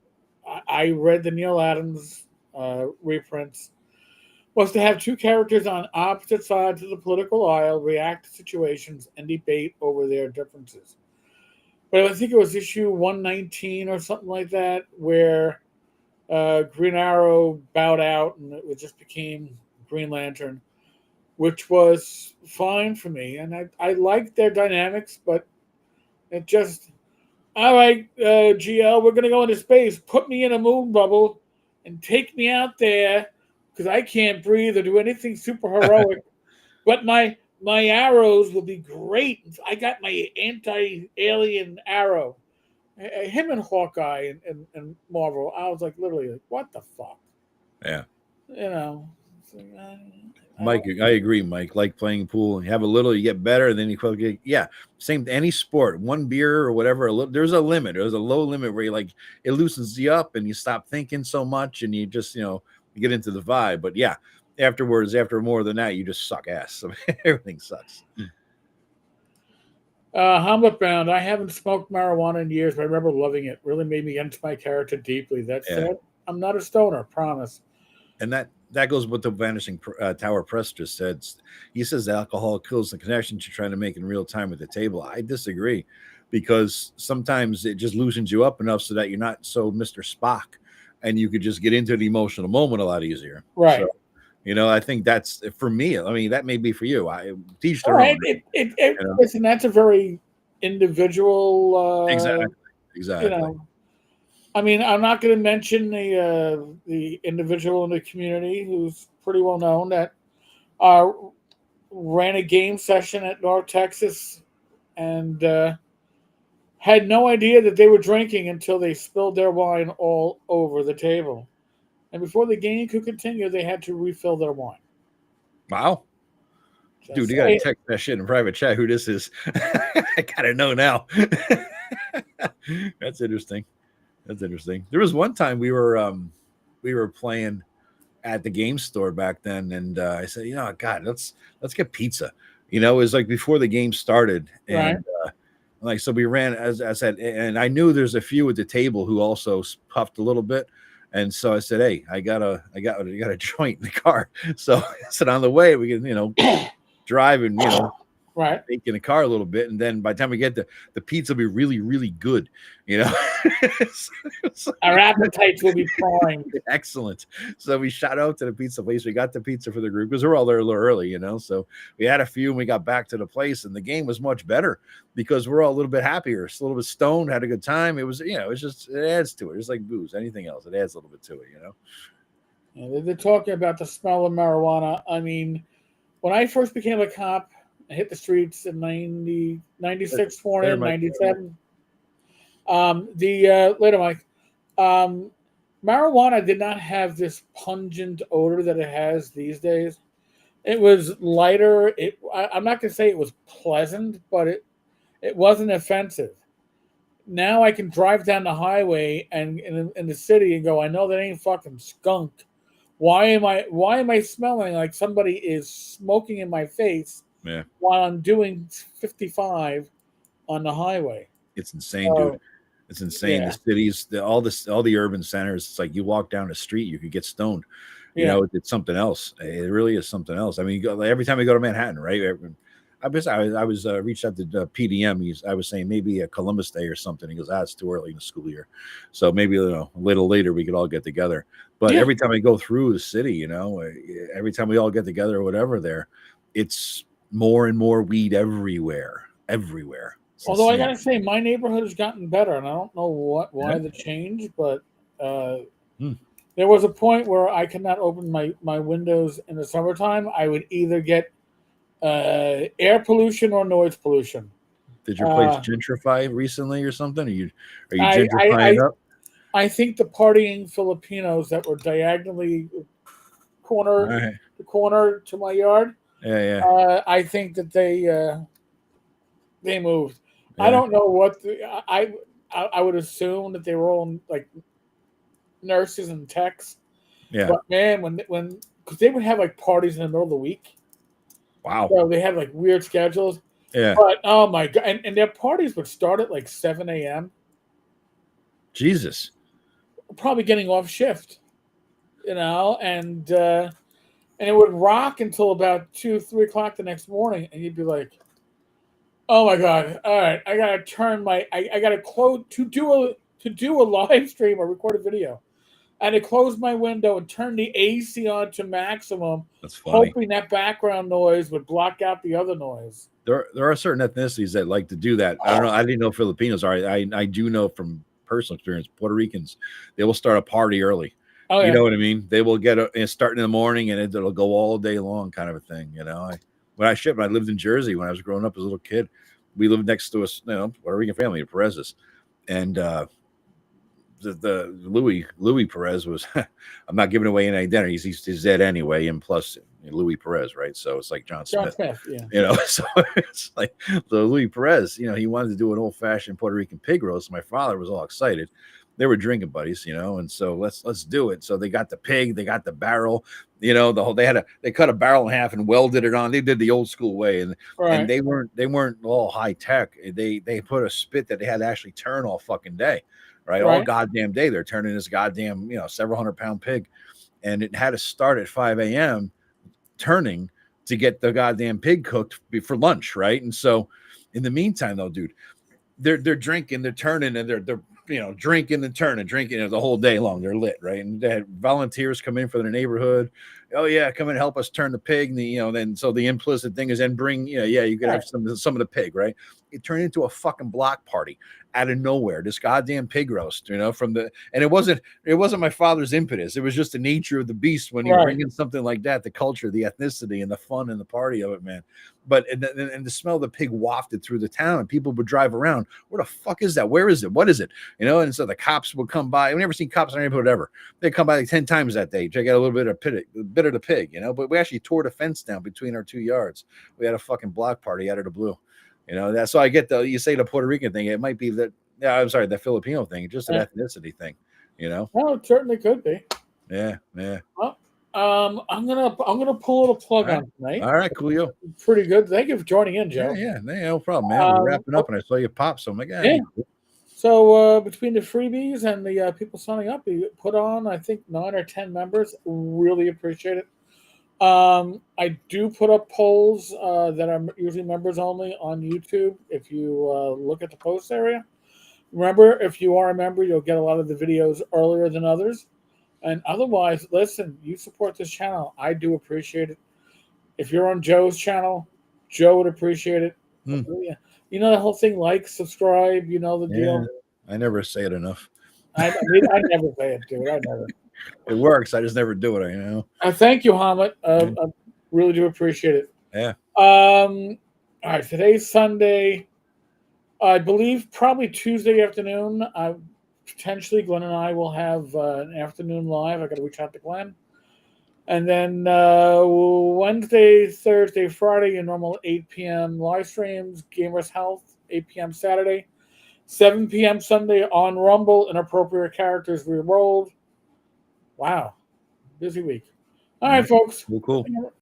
I read the Neil Adams reprints, was to have two characters on opposite sides of the political aisle react to situations and debate over their differences. But I think it was issue 119 or something like that, where Green Arrow bowed out and it just became Green Lantern, which was fine for me. And I liked their dynamics, but it just, All right, GL, we're gonna go into space. Put me in a moon bubble and take me out there because I can't breathe or do anything super heroic. But my arrows will be great. I got my anti-alien arrow. Him and Hawkeye and Marvel. I was like literally like, what the fuck? Yeah. You know. It's like, I Mike, don't. I agree, Mike. Like playing pool, you have a little, you get better, and then you get, yeah, same any sport, one beer or whatever. There's a limit. There's a low limit where you like it loosens you up and you stop thinking so much and you just you get into the vibe. But yeah, afterwards, after more than that, you just suck ass. I mean, everything sucks. Homeward Bound. I haven't smoked marijuana in years, but I remember loving it. Really made me get into my character deeply. That Yeah, said, I'm not a stoner. Promise. and that goes with the Vanishing Tower Press just said. He says alcohol kills the connection you're trying to make in real time at the table. I disagree, because sometimes it just loosens you up enough so that you're not so Mr. Spock, and you could just get into the emotional moment a lot easier. Right. So, I think that's for me. I mean, that may be for you. I teach All their own. right. You know? Listen, that's a very individual. Exactly. You Exactly. know, I mean, I'm not going to mention the individual in the community who's pretty well known that uh, ran a game session at North Texas and had no idea that they were drinking until they spilled their wine all over the table. And before the game could continue, they had to refill their wine. Wow. Just Dude, you gotta saying. text that shit in private chat who this is. I gotta know now. That's interesting. That's interesting. There was one time we were playing at the game store back then, and I said, God, let's get pizza. It was like before the game started, Right. and like so we ran, as I said, and I knew there's a few at the table who also puffed a little bit. And so I said, "Hey, I got a joint in the car." So I said, "On the way, we can, drive and Right. bake in the car a little bit, and then by the time we get the pizza will be really, really good, so Our appetites will be primed. excellent. So we shot out to the pizza place. We got the pizza for the group because we're all there a little early, So we had a few and we got back to the place, and the game was much better because we're all a little bit happier, a little bit stoned, had a good time. It was, it's just, it adds to it. It's like booze, anything else, it adds a little bit to it. Yeah, they're talking about the smell of marijuana. I mean, when I first became a cop, I hit the streets in 90, 96, sworn Later, in, Mike. 97. Later, Mike. Um, Marijuana did not have this pungent odor that it has these days. It was lighter. I'm not going to say it was pleasant, but it wasn't offensive. Now I can drive down the highway and in the city and go, I know that ain't fucking skunk. Why am I smelling like somebody is smoking in my face Yeah, while I'm doing 55 on the highway? it's insane, dude. So It's insane. The yeah, cities, all the urban centers. It's like you walk down the street, you could get stoned. yeah, It's something else. It really is something else. I mean, every time we go to Manhattan, right? I was reached out to PDM. I was saying maybe a Columbus Day or something. He goes, it's too early in the school year, so maybe a little later we could all get together. But yeah. every time I go through the city, every time we all get together or whatever, it's more and more weed everywhere, everywhere. It's Although I insane. gotta say, my neighborhood has gotten better, and I don't know why Yeah. the change, but uh, Hmm. there was a point where I could not open my windows in the summertime. I would either get air pollution or noise pollution. Did your place Uh, gentrify recently or something? Are you I, I gentrifying I up? I think the partying Filipinos that were diagonally All corner right. the corner to my yard, Yeah, yeah, I think that they moved. I yeah, don't know what I would assume that they were all like nurses and techs. yeah. But man, when because they would have like parties in the middle of the week, Wow. so they had like weird schedules. Yeah. But oh my god, and their parties would start at like 7 a.m. Jesus. Probably getting off shift, and it would rock until about 2, 3 o'clock the next morning, and you'd be like, "Oh my god! All right, I gotta turn my I gotta close to do a live stream or record a video. and I closed my window and turned the AC on to maximum, That's funny. hoping that background noise would block out the other noise. There are certain ethnicities that like to do that. I don't know. I didn't know Filipinos are. I do know from personal experience. Puerto Ricans, they will start a party early. Oh You yeah, know what I mean? They will get a starting in the morning and it'll go all day long, kind of a thing. You know, when I lived in Jersey when I was growing up as a little kid, we lived next to us, Puerto Rican family, the Perez's, and the Louis Perez was. I'm not giving away any identity. He's dead anyway, and plus Louis Perez, right? So it's like John John Smith. Smith. Yeah, So it's like the Louis Perez, he wanted to do an old fashioned Puerto Rican pig roast. My father was all excited. They were drinking buddies, and so let's do it. So they got the pig, they got the barrel, the whole they cut a barrel in half and welded it on. They did the old school way, and right. they weren't all high tech. They put a spit that they had to actually turn all fucking day, right? All Right. goddamn day they're turning this goddamn several 100-pound pig, and it had to start at 5 a.m. turning to get the goddamn pig cooked for lunch, right? And so, in the meantime, though, dude, they're drinking, they're turning, and they're drinking and turning, drinking the whole day long. They're lit, right? And they had volunteers come in for their neighborhood. Oh yeah, come and help us turn the pig. And then so the implicit thing is then bring, you could have some of the pig, right? It turned into a fucking block party out of nowhere. This goddamn pig roast, and it wasn't my father's impetus. It was just the nature of the beast when you bring in something like that, the culture, the ethnicity, and the fun and the party of it, man. But and the smell of the pig wafted through the town, and people would drive around. Where the fuck is that? Where is it? What is it? And so the cops would come by. I've never seen cops in our neighborhood ever. They come by like 10 times that day, check out a little bit of the pig, But we actually tore the fence down between our 2 yards. We had a fucking block party out of the blue. That's so I get you say the Puerto Rican thing. It might be that. Yeah, I'm sorry, the Filipino thing, just an ethnicity thing. Well, it certainly could be. Yeah. Well, I'm gonna pull a plug on tonight. All right, coolio. Pretty good. Thank you for joining in, Joe. Yeah, no problem, man. We're wrapping up, and I saw you pop, so I'm like, yeah. So between the freebies and the people signing up, we put on I think 9 or 10 members. Really appreciate it. I do put up polls that are usually members only on YouTube. If you look at the post area, remember if you are a member, you'll get a lot of the videos earlier than others. And otherwise, listen, you support this channel. I do appreciate it. If you're on Joe's channel, Joe would appreciate it. The whole thing, like, subscribe, the deal. I never say it enough. I never say it, dude. I never. It works. I just never do it, Thank you, Hamid. I really do appreciate it. Yeah. All right, today's Sunday. I believe probably Tuesday afternoon. Potentially, Glenn and I will have an afternoon live. I got to reach out to Glenn. And then Wednesday, Thursday, Friday, your normal 8 p.m. live streams. Gamers Health, 8 p.m. Saturday. 7 p.m. Sunday on Rumble. Inappropriate characters re-rolled. Wow. Busy week. All right, folks. Cool.